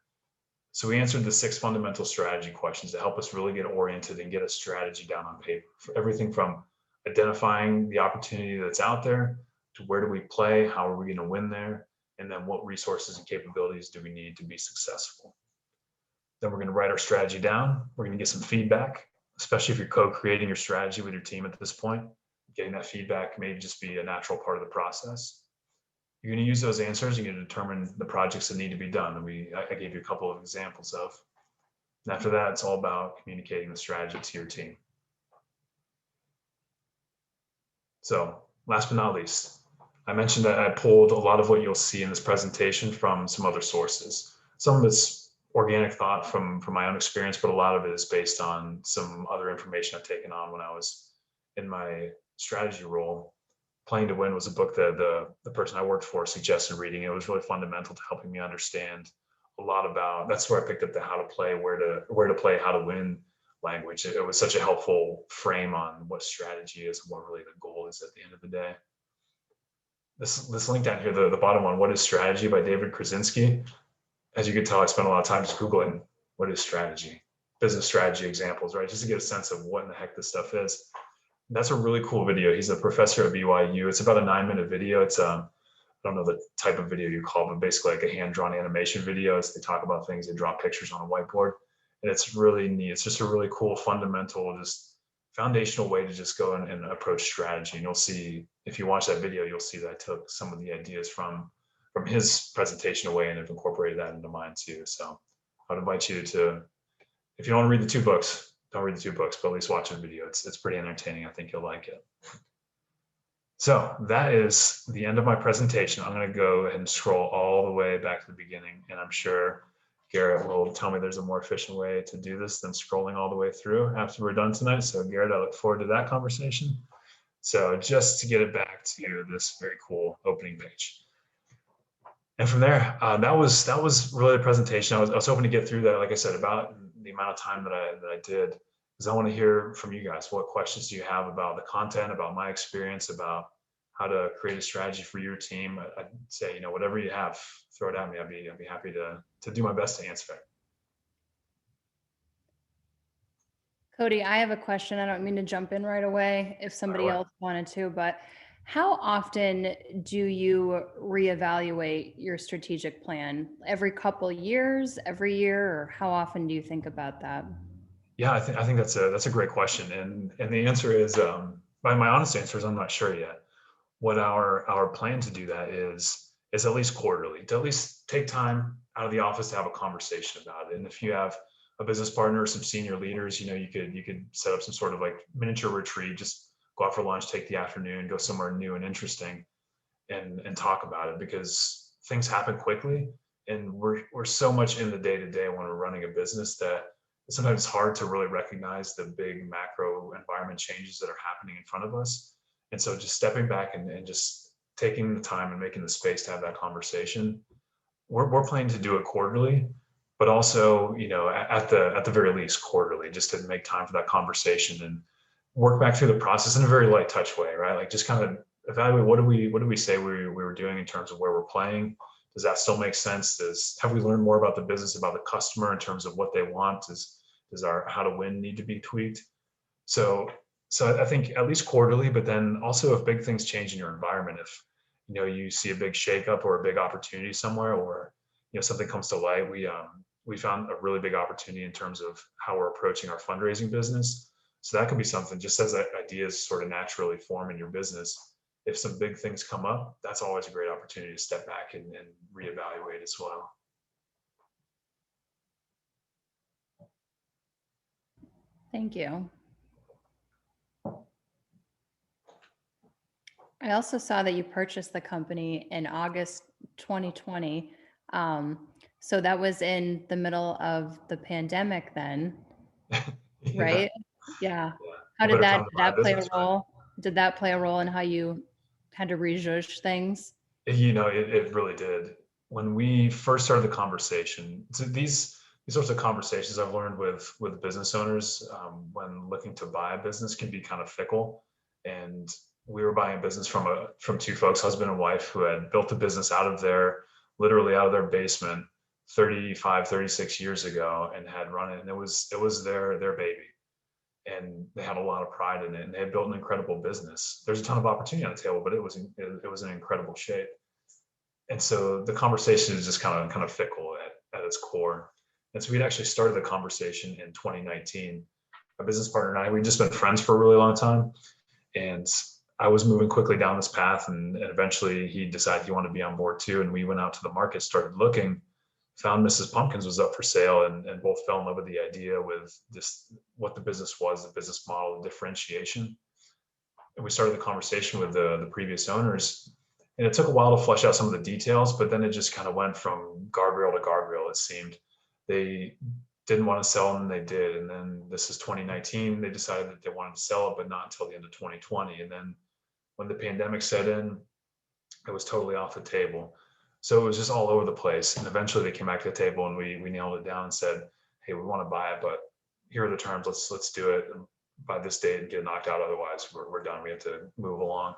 So we answered the 6 fundamental strategy questions that help us really get oriented and get a strategy down on paper for everything from identifying the opportunity that's out there to where do we play, how are we going to win there, and then what resources and capabilities do we need to be successful. Then we're going to write our strategy down. We're going to get some feedback, especially if you're co-creating your strategy with your team at this point. Getting that feedback may just be a natural part of the process. You're going to use those answers. You're going to determine the projects that need to be done. And I gave you a couple of examples of. And after that, it's all about communicating the strategy to your team. So last but not least, I mentioned that I pulled a lot of what you'll see in this presentation from some other sources. Some of it's organic thought from my own experience, but a lot of it is based on some other information I've taken on when I was in my strategy role. Playing to Win was a book that the person I worked for suggested reading. It was really fundamental to helping me understand a lot about, that's where I picked up the how to play, where to play, how to win, language. It was such a helpful frame on what strategy is and what really the goal is at the end of the day. This link down here, the bottom one, What is Strategy by David Krasinski. As you can tell, I spent a lot of time just Googling what is strategy, business strategy examples, right? Just to get a sense of what in the heck this stuff is. That's a really cool video. He's a professor at BYU. It's about a 9-minute video. It's I don't know the type of video you call, but basically like a hand-drawn animation video. As they talk about things, they draw pictures on a whiteboard, and it's really neat. It's just a really cool, fundamental, just foundational way to just go and approach strategy. And you'll see, if you watch that video, you'll see that I took some of the ideas from his presentation away and have incorporated that into mine too. So I'd invite you to, if you don't want to read the 2 books, don't read the 2 books, but at least watch the video. It's pretty entertaining. I think you'll like it. So that is the end of my presentation. I'm going to go ahead and scroll all the way back to the beginning, and I'm sure Garrett will tell me there's a more efficient way to do this than scrolling all the way through after we're done tonight. So Garrett, I look forward to that conversation. So just to get it back to this very cool opening page. And from there, that was really the presentation. I was hoping to get through that, like I said, about the amount of time that I did, because I want to hear from you guys. What questions do you have about the content, about my experience, about how to create a strategy for your team? I'd say, whatever you have, throw it at me. I'd be happy to do my best to answer it. Cody, I have a question. I don't mean to jump in right away if somebody else wanted to, but how often do you reevaluate your strategic plan? Every couple years, every year, or how often do you think about that? Yeah, I think that's a great question, and the answer is, my honest answer is I'm not sure yet. What our plan to do that is at least quarterly, to at least take time out of the office to have a conversation about it. And if you have a business partner or some senior leaders, you could set up some sort of like miniature retreat, just go out for lunch, take the afternoon, go somewhere new and interesting, and talk about it, because things happen quickly, and we're so much in the day to day when we're running a business that sometimes it's hard to really recognize the big macro environment changes that are happening in front of us. And so just stepping back and just taking the time and making the space to have that conversation. We're planning to do it quarterly, but also, at the very least quarterly, just to make time for that conversation and work back through the process in a very light touch way, right? Like just kind of evaluate what do we say we were doing in terms of where we're playing. Does that still make sense? Have we learned more about the business, about the customer in terms of what they want? Does our how to win need to be tweaked? So I think at least quarterly, but then also if big things change in your environment, if you see a big shakeup or a big opportunity somewhere, or something comes to light, we found a really big opportunity in terms of how we're approaching our fundraising business. So that could be something, just as ideas sort of naturally form in your business. If some big things come up, that's always a great opportunity to step back and reevaluate as well. Thank you. I also saw that you purchased the company in August 2020. So that was in the middle of the pandemic then, right? Yeah. How did that play a role? Did that play a role in how you had to rejudge things? It really did. When we first started the conversation, so these sorts of conversations I've learned with business owners, when looking to buy a business, can be kind of fickle. And we were buying a business from 2 folks, husband and wife, who had built a business literally out of their basement 35, 36 years ago, and had run it. And it was their baby. And they had a lot of pride in it, and they had built an incredible business. There's a ton of opportunity on the table, but it was in incredible shape. And so the conversation is just kind of fickle at its core. And so we'd actually started the conversation in 2019. My business partner and I, we'd just been friends for a really long time. And I was moving quickly down this path, and eventually he decided he wanted to be on board too. And we went out to the market, started looking, found Mrs. Pumpkins was up for sale, and both fell in love with the idea, with just what the business was, the business model, the differentiation. And we started the conversation with the previous owners. And it took a while to flesh out some of the details, but then it just kind of went from guardrail to guardrail, it seemed. They didn't want to sell, and they did. And then this is 2019, they decided that they wanted to sell it, but not until the end of 2020. And then when the pandemic set in, it was totally off the table. So it was just all over the place. And eventually they came back to the table, and we nailed it down and said, hey, we want to buy it, but here are the terms, let's do it by this date and get it knocked out. Otherwise we're done. We have to move along.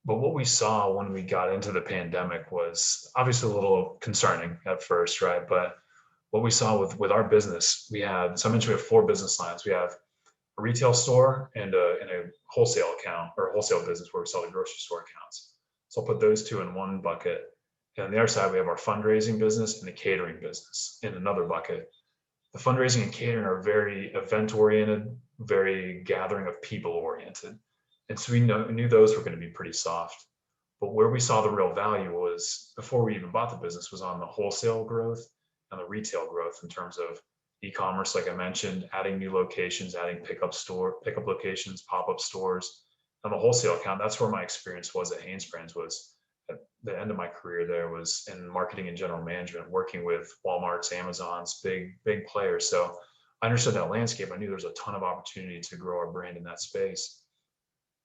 But what we saw when we got into the pandemic was obviously a little concerning at first, right? But what we saw with our business, so I mentioned we have 4 business lines. We have a retail store and a wholesale account, or a wholesale business where we sell the grocery store accounts. So I'll put those 2 in one bucket. And on the other side, we have our fundraising business and the catering business in another bucket. The fundraising and catering are very event oriented, very gathering of people oriented. And so we knew those were going to be pretty soft. But where we saw the real value was, before we even bought the business, was on the wholesale growth and the retail growth in terms of e-commerce, like I mentioned, adding new locations, adding pickup locations, pop-up stores. On the wholesale account, that's where my experience was at Hanesbrands. Was at the end of my career there was in marketing and general management, working with Walmart's, Amazon's, big players. So I understood that landscape. I knew there was a ton of opportunity to grow our brand in that space.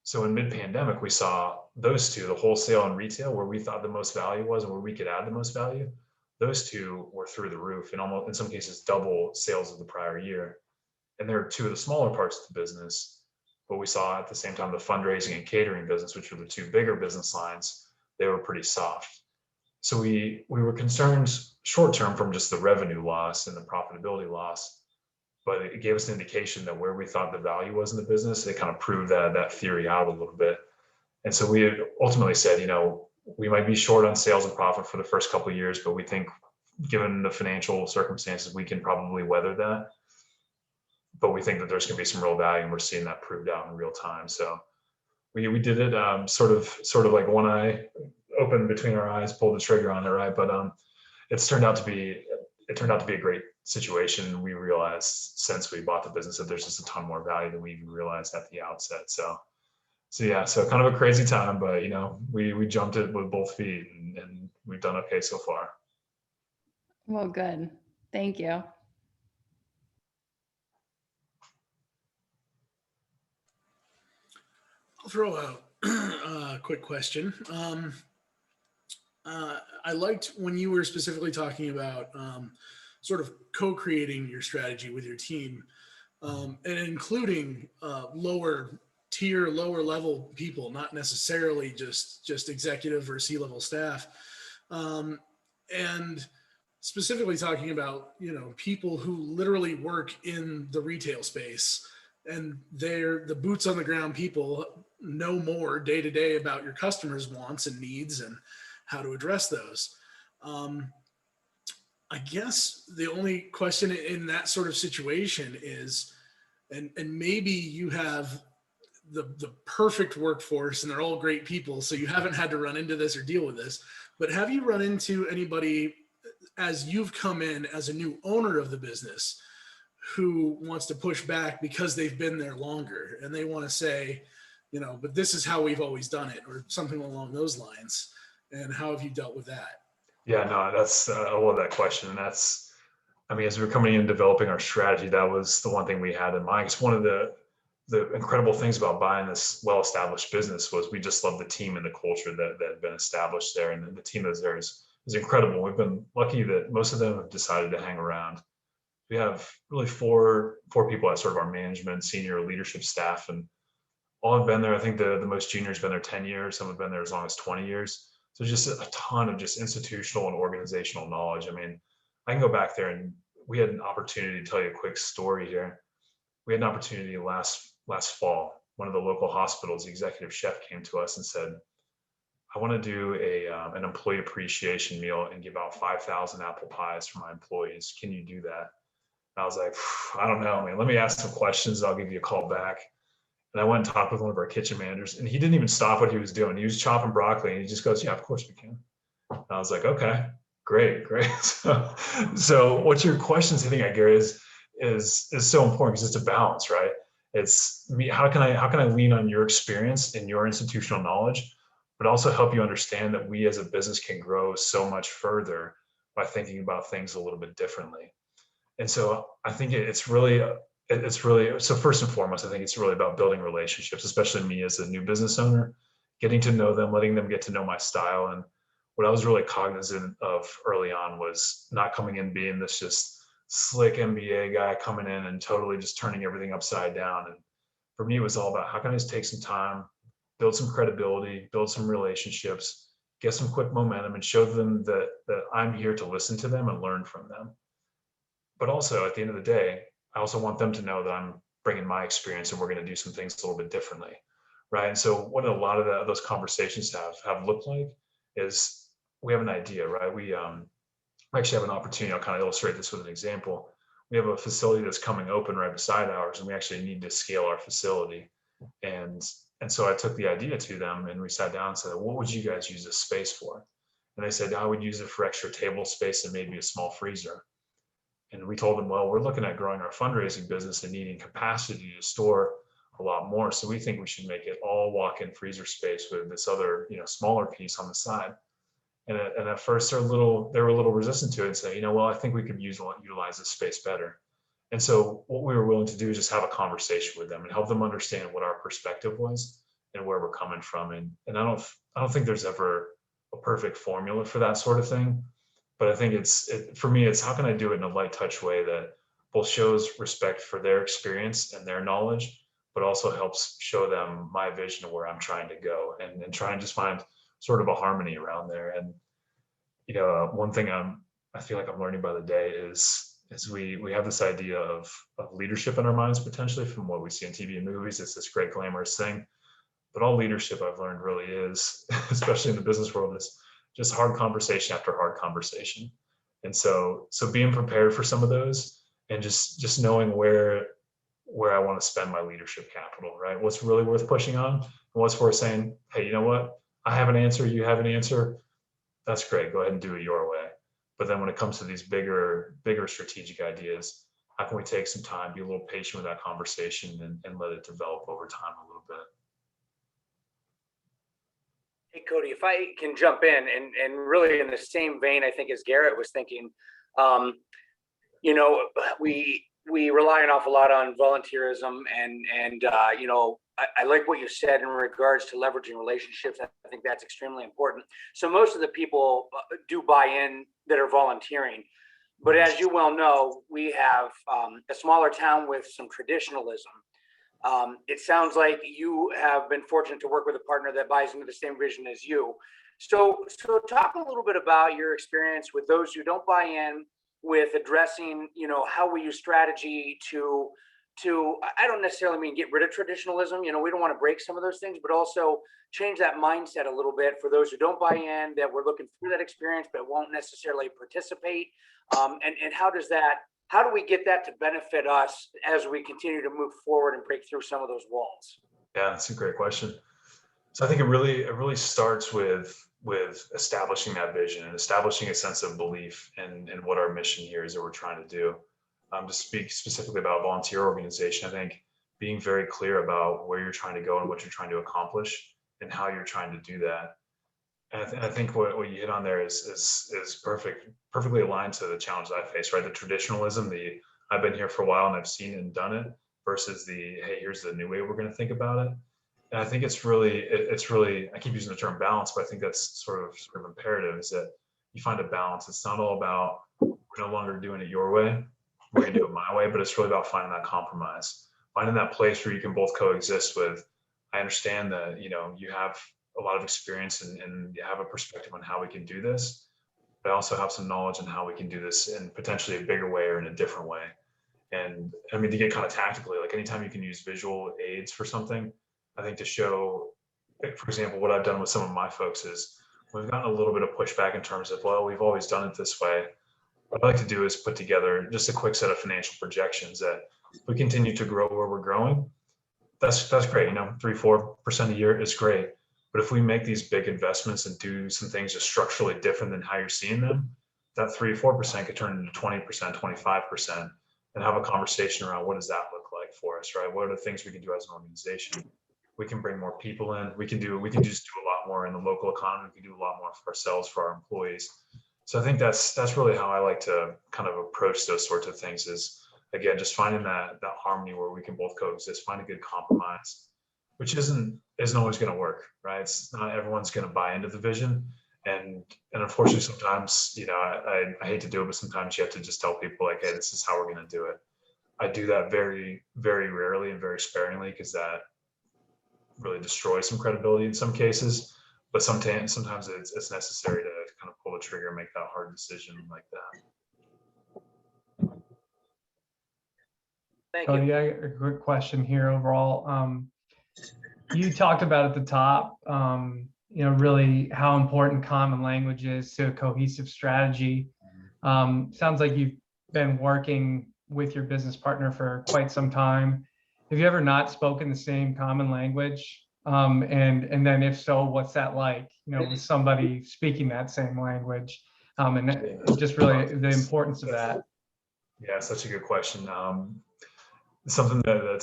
So in mid-pandemic, we saw those 2, the wholesale and retail, where we thought the most value was and where we could add the most value. Those 2 were through the roof, and almost in some cases double sales of the prior year. And they're 2 of the smaller parts of the business. But we saw at the same time the fundraising and catering business, which were the 2 bigger business lines, they were pretty soft. So we were concerned short term from just the revenue loss and the profitability loss, but it gave us an indication that where we thought the value was in the business, it kind of proved that theory out a little bit. And so we had ultimately said, we might be short on sales and profit for the first couple of years, but we think given the financial circumstances, we can probably weather that. But we think that there's going to be some real value, and we're seeing that proved out in real time. So we did it sort of like one eye open between our eyes, pulled the trigger on it, right? But it turned out to be a great situation. We realized since we bought the business that there's just a ton more value than we even realized at the outset. So kind of a crazy time, but we jumped it with both feet, and we've done okay so far. Well, good. Thank you. I'll throw out a quick question. I liked when you were specifically talking about sort of co-creating your strategy with your team, and including lower tier, lower level people, not necessarily just executive or C-level staff, and specifically talking about people who literally work in the retail space, and they're the boots on the ground people, know more day to day about your customers' wants and needs and how to address those. I guess the only question in that sort of situation is, and maybe you have the perfect workforce and they're all great people, so you haven't had to run into this or deal with this, but have you run into anybody as you've come in as a new owner of the business who wants to push back because they've been there longer and they want to say, but this is how we've always done it, or something along those lines? And how have you dealt with that? Yeah, no, that's I love that question. And as we were coming in and developing our strategy, that was the one thing we had in mind. It's one of the incredible things about buying this well-established business was we just love the team and the culture that had been established there. And the team that's there is incredible. We've been lucky that most of them have decided to hang around. We have really four people as sort of our management, senior leadership staff, and all have been there. I think the most junior has been there 10 years. Some have been there as long as 20 years. So just a ton of just institutional and organizational knowledge. I can go back there, and we had an opportunity to tell you a quick story here. We had an opportunity last fall. One of the local hospitals, the executive chef came to us and said, I want to do an employee appreciation meal and give out 5,000 apple pies for my employees. Can you do that? And I was like, I don't know, man. Let me ask some questions. I'll give you a call back. And I went and talked with one of our kitchen managers, and he didn't even stop what he was doing. He was chopping broccoli, and he just goes, yeah, of course we can. And I was like, okay, great. So what your questions, I think, Gary, is so important, because it's a balance, right? It's me. How can I lean on your experience and your institutional knowledge, but also help you understand that we as a business can grow so much further by thinking about things a little bit differently. And so I think it's really, so first and foremost, I think it's really about building relationships, especially me as a new business owner, getting to know them, letting them get to know my style. And what I was really cognizant of early on was not coming in being this just slick MBA guy coming in and totally just turning everything upside down. And for me, it was all about how can I just take some time, build some credibility, build some relationships, get some quick momentum, and show them that I'm here to listen to them and learn from them. But also at the end of the day, I also want them to know that I'm bringing my experience and we're going to do some things a little bit differently, right? And so what a lot of those conversations have looked like is we have an idea, right? We actually have an opportunity. I'll kind of illustrate this with an example. We have a facility that's coming open right beside ours, and we actually need to scale our facility. And so I took the idea to them, and we sat down and said, what would you guys use this space for? And they said, I would use it for extra table space and maybe a small freezer. And we told them, well, we're looking at growing our fundraising business and needing capacity to store a lot more. So we think we should make it all walk-in freezer space with this other, smaller piece on the side. And at first they were a little resistant to it and say, well, I think we could utilize this space better. And so what we were willing to do is just have a conversation with them and help them understand what our perspective was and where we're coming from. And I don't think there's ever a perfect formula for that sort of thing. But I think for me, it's how can I do it in a light touch way that both shows respect for their experience and their knowledge, but also helps show them my vision of where I'm trying to go and try and just find sort of a harmony around there. And, one thing I feel like I'm learning by the day is we have this idea of leadership in our minds, potentially from what we see in TV and movies. It's this great glamorous thing, but all leadership I've learned really is, especially in the business world, is just hard conversation after hard conversation. And so being prepared for some of those and just knowing where I want to spend my leadership capital, right? What's really worth pushing on and what's worth saying, hey, you know what? I have an answer, you have an answer. That's great. Go ahead and do it your way. But then when it comes to these bigger strategic ideas, how can we take some time, be a little patient with that conversation and let it develop over time a little bit? Hey, Cody, if I can jump in and really in the same vein, I think as Garrett was thinking, we rely an awful lot on volunteerism and I like what you said in regards to leveraging relationships. I think that's extremely important. So most of the people do buy in that are volunteering. But as you well know, we have a smaller town with some traditionalism. It sounds like you have been fortunate to work with a partner that buys into the same vision as you. So talk a little bit about your experience with those who don't buy in, with addressing, how we use strategy to I don't necessarily mean get rid of traditionalism. We don't want to break some of those things, but also change that mindset a little bit for those who don't buy in, that we're looking through that experience but won't necessarily participate. And how do we get that to benefit us as we continue to move forward and break through some of those walls? Yeah, that's a great question. So I think it really starts with establishing that vision and establishing a sense of belief in what our mission here is that we're trying to do. To speak specifically about volunteer organization, I think being very clear about where you're trying to go and what you're trying to accomplish and how you're trying to do that. And I think what you hit on there is perfectly aligned to the challenge that I face, right? The traditionalism, I've been here for a while and I've seen and done it, versus hey, here's the new way we're going to think about it. And I think it's really, I keep using the term balance, but I think that's sort of imperative, is that you find a balance. It's not all about, we're no longer doing it your way, we're going to do it my way, but it's really about finding that compromise, finding that place where you can both coexist with, I understand that, you have a lot of experience and you have a perspective on how we can do this, but I also have some knowledge on how we can do this in potentially a bigger way or in a different way. And I mean, to get kind of tactically, like anytime you can use visual aids for something, I think to show, for example, what I've done with some of my folks is we've gotten a little bit of pushback in terms of, well, we've always done it this way. What I like to do is put together just a quick set of financial projections that if we continue to grow where we're growing, that's great. 3-4% a year is great. But if we make these big investments and do some things just structurally different than how you're seeing them, that 3-4% could turn into 20%, 25%, and have a conversation around what does that look like for us, right? What are the things we can do as an organization? We can bring more people in. We can just do a lot more in the local economy. We can do a lot more for ourselves, for our employees. So I think that's really how I like to kind of approach those sorts of things, is again, just finding that harmony where we can both coexist, find a good compromise, which isn't always going to work, right? It's not everyone's going to buy into the vision. And unfortunately, sometimes, I hate to do it, but sometimes you have to just tell people like, hey, this is how we're going to do it. I do that very, very rarely and very sparingly, because that really destroys some credibility in some cases. But sometimes it's necessary to kind of pull the trigger and make that hard decision like that. Thank Cody, you. I got a quick question here overall. You talked about at the top, really how important common language is to a cohesive strategy. Sounds like you've been working with your business partner for quite some time. Have you ever not spoken the same common language? And then if so, what's that like, with somebody speaking that same language? And just really the importance of that. Yeah, such a good question. Something that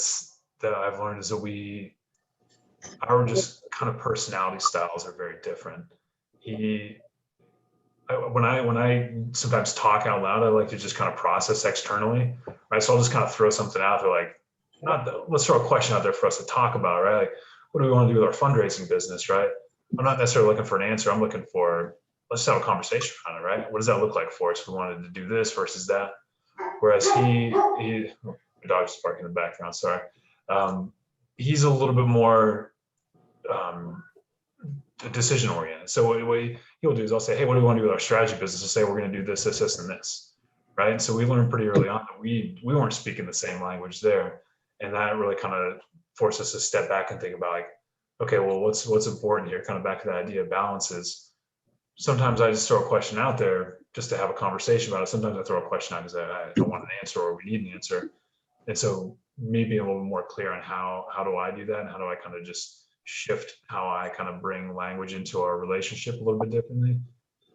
I've learned is that our just kind of personality styles are very different. When I sometimes talk out loud, I like to just kind of process externally, right? So I'll just kind of throw something out there, like, let's throw a question out there for us to talk about, right? Like, what do we want to do with our fundraising business, right? I'm not necessarily looking for an answer. I'm looking for, let's have a conversation around it, right? What does that look like for us if we wanted to do this versus that? Whereas my dog's barking in the background, sorry. He's a little bit more decision oriented. So what he'll do is I'll say, hey, what do we want to do with our strategy business? He'll say, we're going to do this, this, this, and this, right? And so we learned pretty early on that we weren't speaking the same language there. And that really kind of forced us to step back and think about, like, okay, well, what's important here? Kind of back to that idea of balances. Sometimes I just throw a question out there just to have a conversation about it. Sometimes I throw a question out because I want an answer or we need an answer. And so me being a little more clear on how do I do that, and how do I kind of just shift how I kind of bring language into our relationship a little bit differently,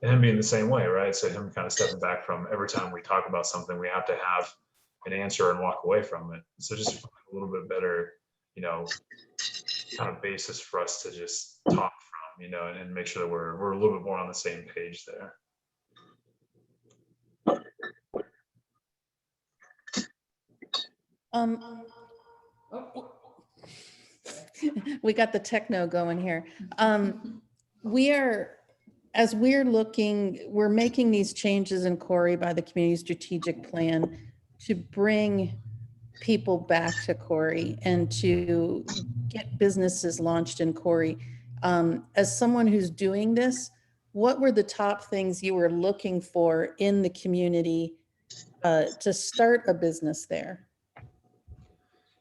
and him being the same way, right? So him kind of stepping back from every time we talk about something, we have to have an answer and walk away from it. So just a little bit better, kind of basis for us to just talk from, and make sure that we're a little bit more on the same page there. We got the techno going here. We're making these changes in Corey by the community strategic plan to bring people back to Corey and to get businesses launched in Corey. As someone who's doing this, what were the top things you were looking for in the community to start a business there?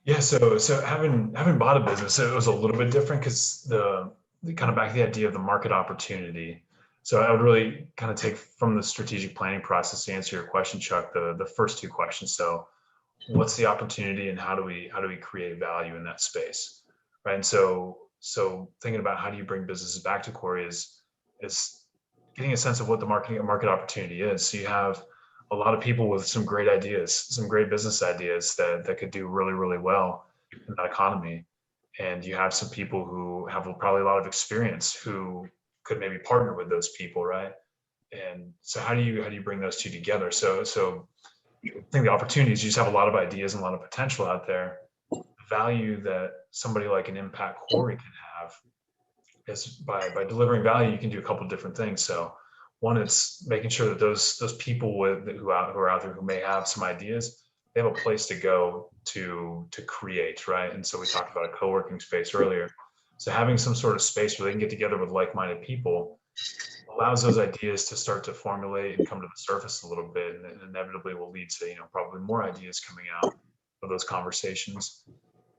Yeah, so having bought a business, it was a little bit different because the kind of back to the idea of the market opportunity. So I would really kind of take from the strategic planning process to answer your question, Chuck, the first two questions. So what's the opportunity and how do we create value in that space, right? And so thinking about how do you bring businesses back to Corey is getting a sense of what the market opportunity is. So you have a lot of people with some great ideas, some great business ideas that could do really, really well in that economy. And you have some people who have probably a lot of experience who could maybe partner with those people, right? And so how do you bring those two together? So I think the opportunities, you just have a lot of ideas and a lot of potential out there. The value that somebody like an Impact Corey can have is by delivering value, you can do a couple of different things. So one, it's making sure that those people who are out there who may have some ideas, they have a place to go to create, right? And so we talked about a co-working space earlier. So having some sort of space where they can get together with like-minded people allows those ideas to start to formulate and come to the surface a little bit, and inevitably will lead to probably more ideas coming out of those conversations.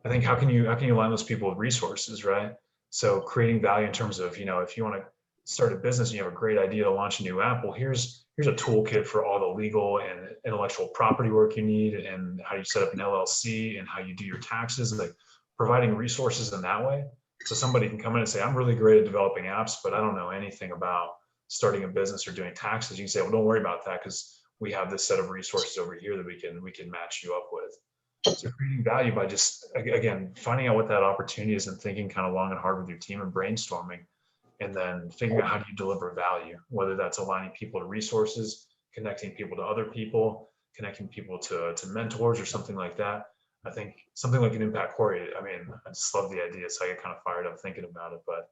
I think how can you align those people with resources, right? So creating value in terms of, if you want to start a business and you have a great idea to launch a new app, well, here's a toolkit for all the legal and intellectual property work you need, and how you set up an LLC, and how you do your taxes, like providing resources in that way. So somebody can come in and say, I'm really great at developing apps, but I don't know anything about starting a business or doing taxes. You can say, well, don't worry about that, because we have this set of resources over here that we can match you up with. So creating value by just, again, finding out what that opportunity is and thinking kind of long and hard with your team and brainstorming, and then figuring out how do you deliver value, whether that's aligning people to resources, connecting people to other people, connecting people to mentors or something like that. I think something like an Impact Corey, I mean, I just love the idea. So I get kind of fired up thinking about it, but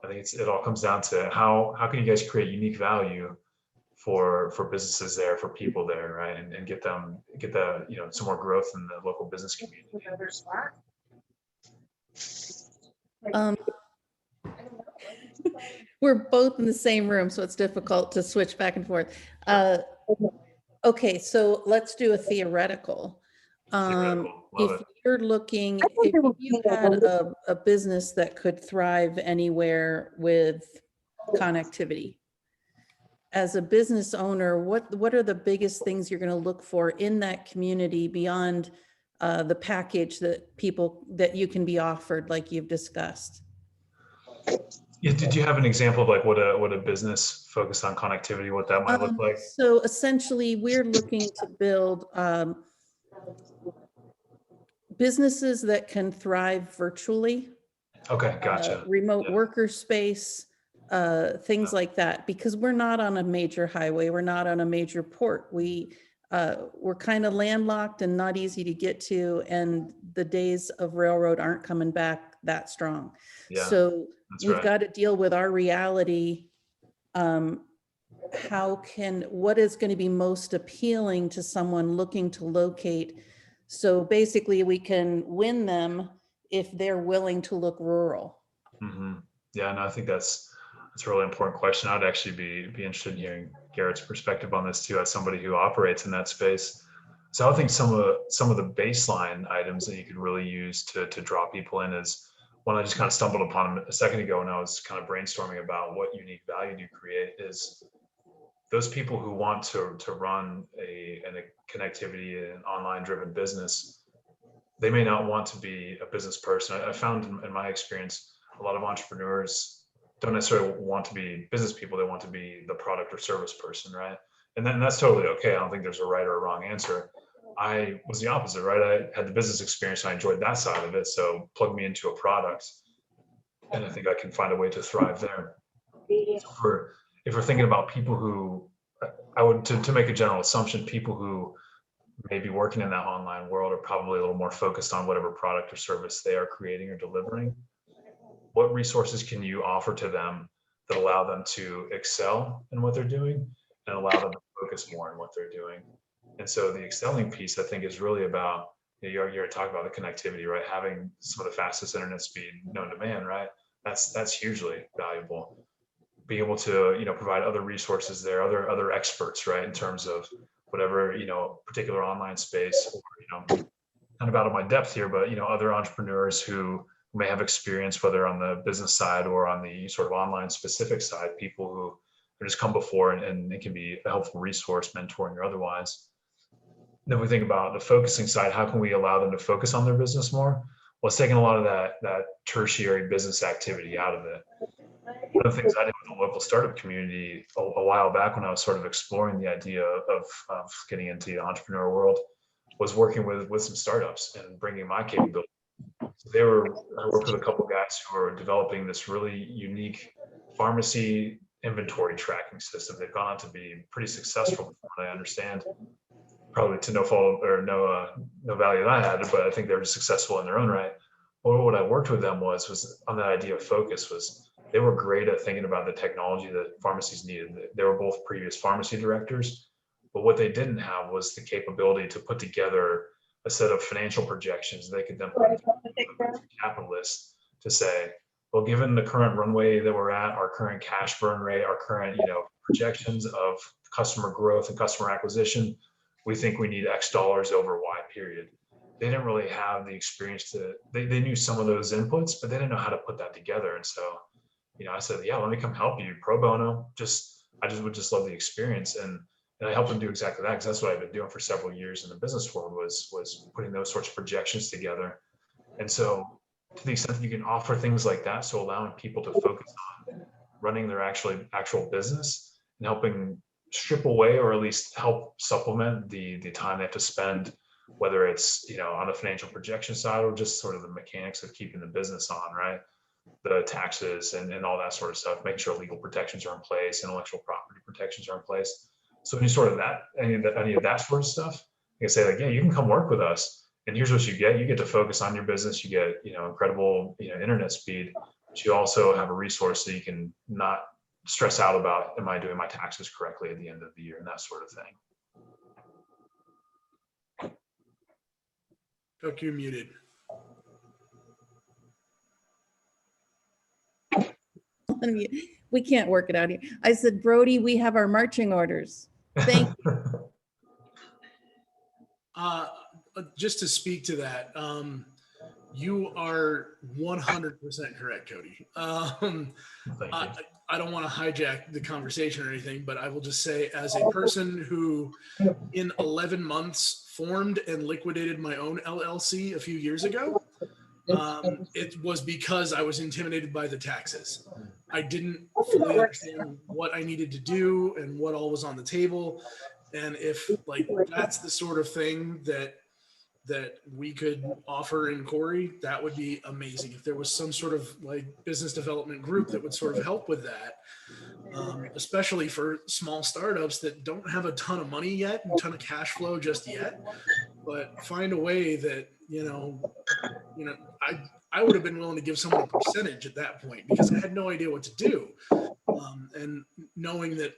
I think it all comes down to how can you guys create unique value for businesses there, for people there, right? And get the, some more growth in the local business community. Um, we're both in the same room, so it's difficult to switch back and forth. Okay, so let's do a theoretical. Theoretical. Love If it. you're looking, if you had a business that could thrive anywhere with connectivity, as a business owner, what are the biggest things you're going to look for in that community beyond the package that you can be offered, like you've discussed? Yeah, did you have an example of like what a business focused on connectivity, what that might look like? So essentially, we're looking to build businesses that can thrive virtually. Okay, gotcha. Remote worker space, things like that, because we're not on a major highway, we're not on a major port. We're kind of landlocked and not easy to get to, and the days of railroad aren't coming back that strong. Yeah, So that's we've right. got to deal with our reality. What is going to be most appealing to someone looking to locate? So basically we can win them if they're willing to look rural. Mm-hmm. Yeah, no, I think that's a really important question. I'd actually be interested in hearing Garrett's perspective on this too, as somebody who operates in that space. So I think some of the baseline items that you could really use to draw people in is one I just kind of stumbled upon a second ago when I was kind of brainstorming about what unique value do you create is those people who want to run a connectivity and online driven business. They may not want to be a business person. I found in my experience, a lot of entrepreneurs don't necessarily want to be business people. They want to be the product or service person, right? And then that's totally okay. I don't think there's a right or a wrong answer. I was the opposite, right? I had the business experience and I enjoyed that side of it. So plug me into a product and I think I can find a way to thrive there. So if we're thinking about people who, I would, to make a general assumption, people who may be working in that online world are probably a little more focused on whatever product or service they are creating or delivering. What resources can you offer to them that allow them to excel in what they're doing and allow them to focus more on what they're doing? And so the excelling piece, I think, is really about, you're talking about the connectivity, right? Having some of the fastest internet speed known to man, right? That's hugely valuable. Being able to, provide other resources there, other experts, right? In terms of whatever, particular online space, or, kind of out of my depth here, but, other entrepreneurs who may have experience, whether on the business side or on the sort of online specific side, people who have just come before and it can be a helpful resource, mentoring or otherwise. Then we think about the focusing side. How can we allow them to focus on their business more? Well, it's taking a lot of that tertiary business activity out of it. One of the things I did with the local startup community a while back when I was sort of exploring the idea of getting into the entrepreneur world was working with some startups and bringing my capability. So I worked with a couple of guys who are developing this really unique pharmacy inventory tracking system. They've gone on to be pretty successful, from what I understand. Probably to no fault or no value that I had, but I think they were successful in their own right. But what I worked with them was on that idea of focus. Was they were great at thinking about the technology that pharmacies needed. They were both previous pharmacy directors, but what they didn't have was the capability to put together a set of financial projections they could then put into capitalists to say, well, given the current runway that we're at, our current cash burn rate, our current projections of customer growth and customer acquisition, we think we need X dollars over Y period. They didn't really have the experience they knew some of those inputs, but they didn't know how to put that together. And so, I said, yeah, let me come help you pro bono. I would just love the experience. And I helped them do exactly that, because that's what I've been doing for several years in the business world was putting those sorts of projections together. And so to the extent that you can offer things like that, so allowing people to focus on running their actual business and helping strip away or at least help supplement the time they have to spend, whether it's on the financial projection side or just sort of the mechanics of keeping the business on, right? The taxes and all that sort of stuff, making sure legal protections are in place, intellectual property protections are in place. So any sort of any of that sort of stuff, you can say like, yeah, you can come work with us, and here's what you get. You get to focus on your business. You get incredible internet speed, but but you also have a resource so you can not stress out about, am I doing my taxes correctly at the end of the year, and that sort of thing. Cook, you're muted. We can't work it out here. I said, Brody, we have our marching orders. Thank you. Just to speak to that, you are 100% correct, Cody. Thank you. I don't want to hijack the conversation or anything, but I will just say, as a person who in 11 months formed and liquidated my own LLC a few years ago, it was because I was intimidated by the taxes. I didn't fully understand what I needed to do and what all was on the table. And if like that's the sort of thing that we could offer in Corey, that would be amazing. If there was some sort of like business development group that would sort of help with that, especially for small startups that don't have a ton of money yet, a ton of cash flow just yet, but find a way that, I would have been willing to give someone a percentage at that point because I had no idea what to do. And knowing that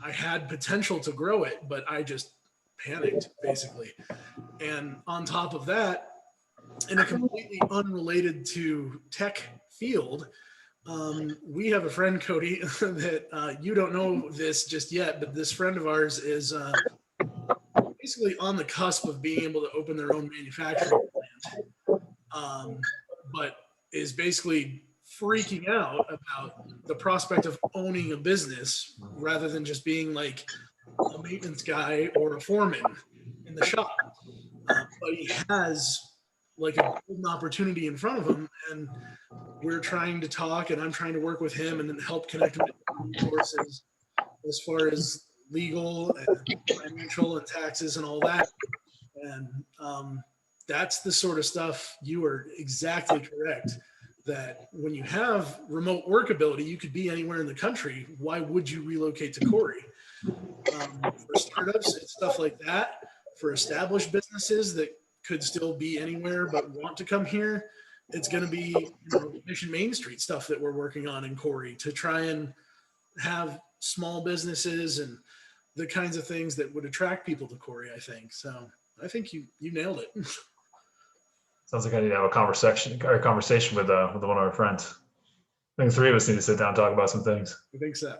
I had potential to grow it, but I just panicked basically. And on top of that, in a completely unrelated to tech field, we have a friend, Cody, that you don't know this just yet, but this friend of ours is basically on the cusp of being able to open their own manufacturing plant, but is basically freaking out about the prospect of owning a business rather than just being like a maintenance guy or a foreman in the shop. But he has like a golden opportunity in front of him, and we're trying to talk, and I'm trying to work with him and then help connect him to resources as far as legal and financial and taxes and all that. And that's the sort of stuff, you are exactly correct, that when you have remote work ability, you could be anywhere in the country. Why would you relocate to Corey? For startups, it's stuff like that. For established businesses that could still be anywhere but want to come here, it's going to be Mission Main Street stuff that we're working on in Corey to try and have small businesses and the kinds of things that would attract people to Corey, I think. So I think you nailed it. Sounds like I need to have a conversation with one of our friends. I think the three of us need to sit down and talk about some things. I think so.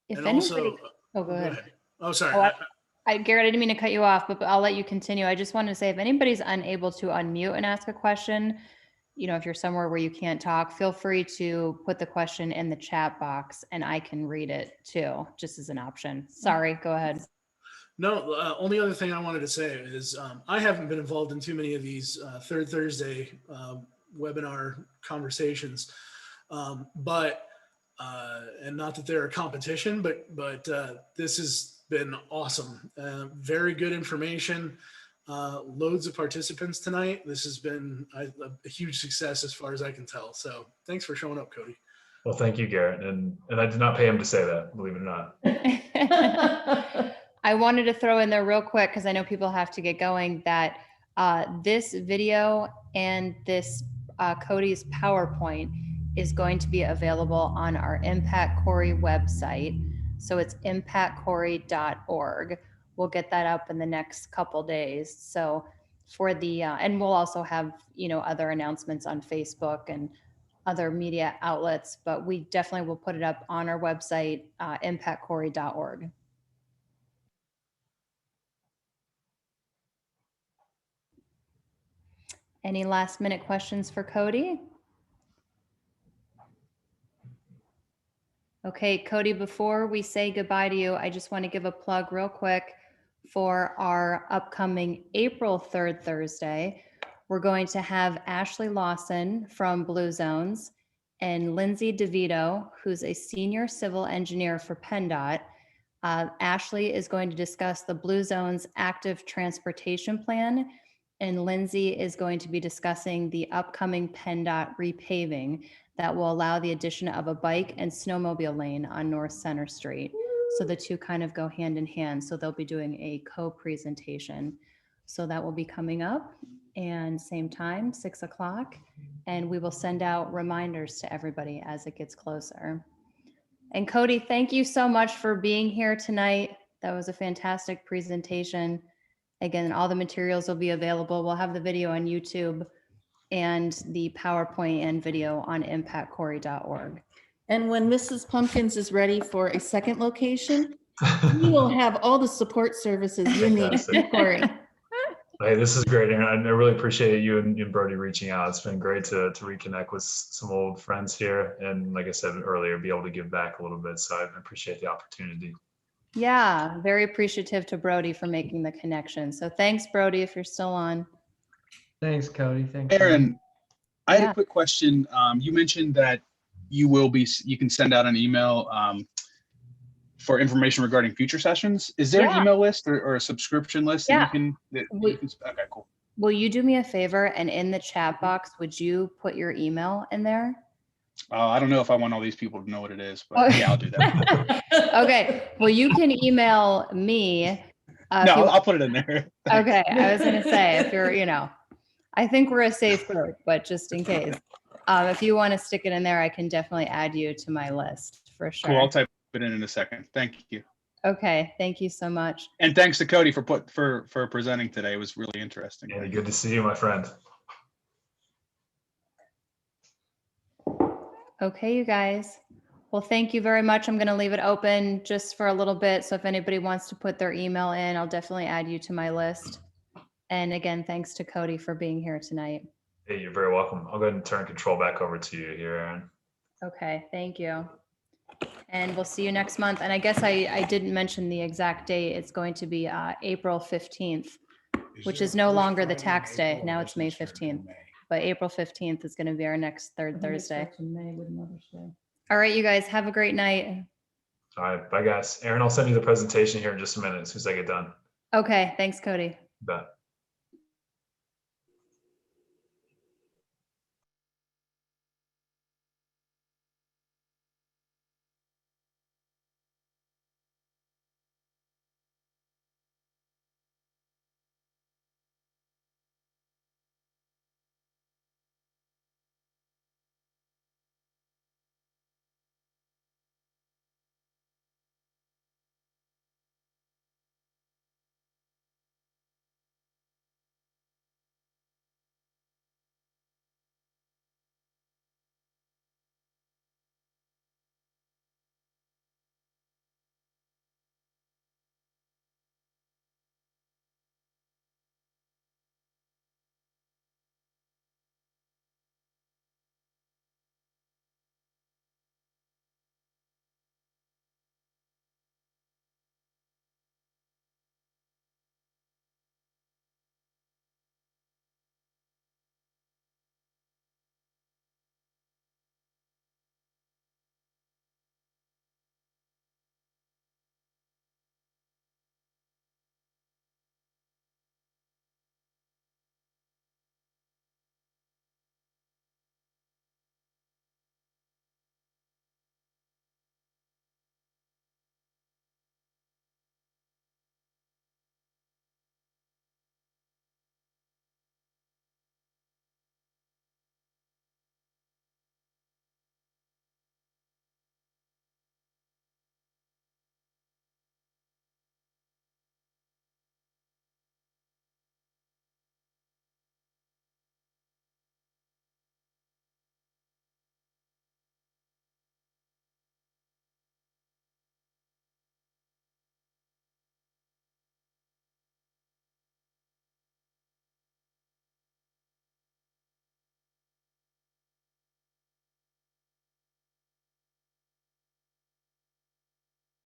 If And anybody, also, oh, go ahead. Oh, sorry. Oh, Garrett, I didn't mean to cut you off, but I'll let you continue. I just wanted to say, if anybody's unable to unmute and ask a question, if you're somewhere where you can't talk, feel free to put the question in the chat box and I can read it too, just as an option. Sorry, go ahead. No, only other thing I wanted to say is I haven't been involved in too many of these Third Thursday webinar conversations, but and not that they're a competition, but this has been awesome. Very good information. Loads of participants tonight. This has been a huge success as far as I can tell. So thanks for showing up, Cody. Well, thank you, Garrett. And I did not pay him to say that, believe it or not. I wanted to throw in there real quick, because I know people have to get going, that this video and this Cody's PowerPoint is going to be available on our Impact Corey website. So it's impactcorey.org. We'll get that up in the next couple days. So for the, and we'll also have, other announcements on Facebook and other media outlets, but we definitely will put it up on our website, impactcorey.org. Any last minute questions for Cody? Okay, Cody, before we say goodbye to you, I just want to give a plug real quick for our upcoming April 3rd Thursday. We're going to have Ashley Lawson from Blue Zones and Lindsay DeVito, who's a senior civil engineer for PennDOT. Ashley is going to discuss the Blue Zones active transportation plan, and Lindsay is going to be discussing the upcoming PennDOT repaving that will allow the addition of a bike and snowmobile lane on North Center Street. So the two kind of go hand in hand. So they'll be doing a co-presentation. So that will be coming up, and same time, 6 o'clock. And we will send out reminders to everybody as it gets closer. And Cody, thank you so much for being here tonight. That was a fantastic presentation. Again, all the materials will be available. We'll have the video on YouTube and the PowerPoint and video on impactcorey.org. And when Mrs. Pumpkins is ready for a second location, we will have all the support services you need, Corey. Hey, this is great, Aaron. I really appreciate you and Brody reaching out. It's been great to reconnect with some old friends here. And like I said earlier, be able to give back a little bit. So I appreciate the opportunity. Yeah, very appreciative to Brody for making the connection. So thanks, Brody, if you're still on. Thanks, Cody. Thanks, Aaron, I had Yeah. a quick question. You mentioned that you can send out an email for information regarding future sessions. Is there an Yeah. email list or a subscription list that Yeah. you can? Okay, cool. Will you do me a favor, and in the chat box, would you put your email in there? I don't know if I want all these people to know what it is, but yeah, I'll do that. Okay, well, you can email me. No, I'll put it in there. Okay, I was gonna say, if you're, I think we're a safe group, but just in case. If you want to stick it in there, I can definitely add you to my list for sure. Cool. I'll type it in a second. Thank you. Okay, thank you so much. And thanks to Cody for presenting today. It was really interesting. Yeah, good to see you, my friend. Okay, you guys. Well, thank you very much. I'm going to leave it open just for a little bit. So if anybody wants to put their email in, I'll definitely add you to my list. And again, thanks to Cody for being here tonight. Hey, you're very welcome. I'll go ahead and turn control back over to you here, Aaron. Okay, thank you. And we'll see you next month. And I guess I didn't mention the exact date. It's going to be April 15th, which is no longer the tax day. Now it's May 15th. But April 15th is going to be our next third Thursday. All right, you guys, have a great night. All right, bye guys. Aaron, I'll send you the presentation here in just a minute as soon as I get done. Okay, thanks, Cody. Bet.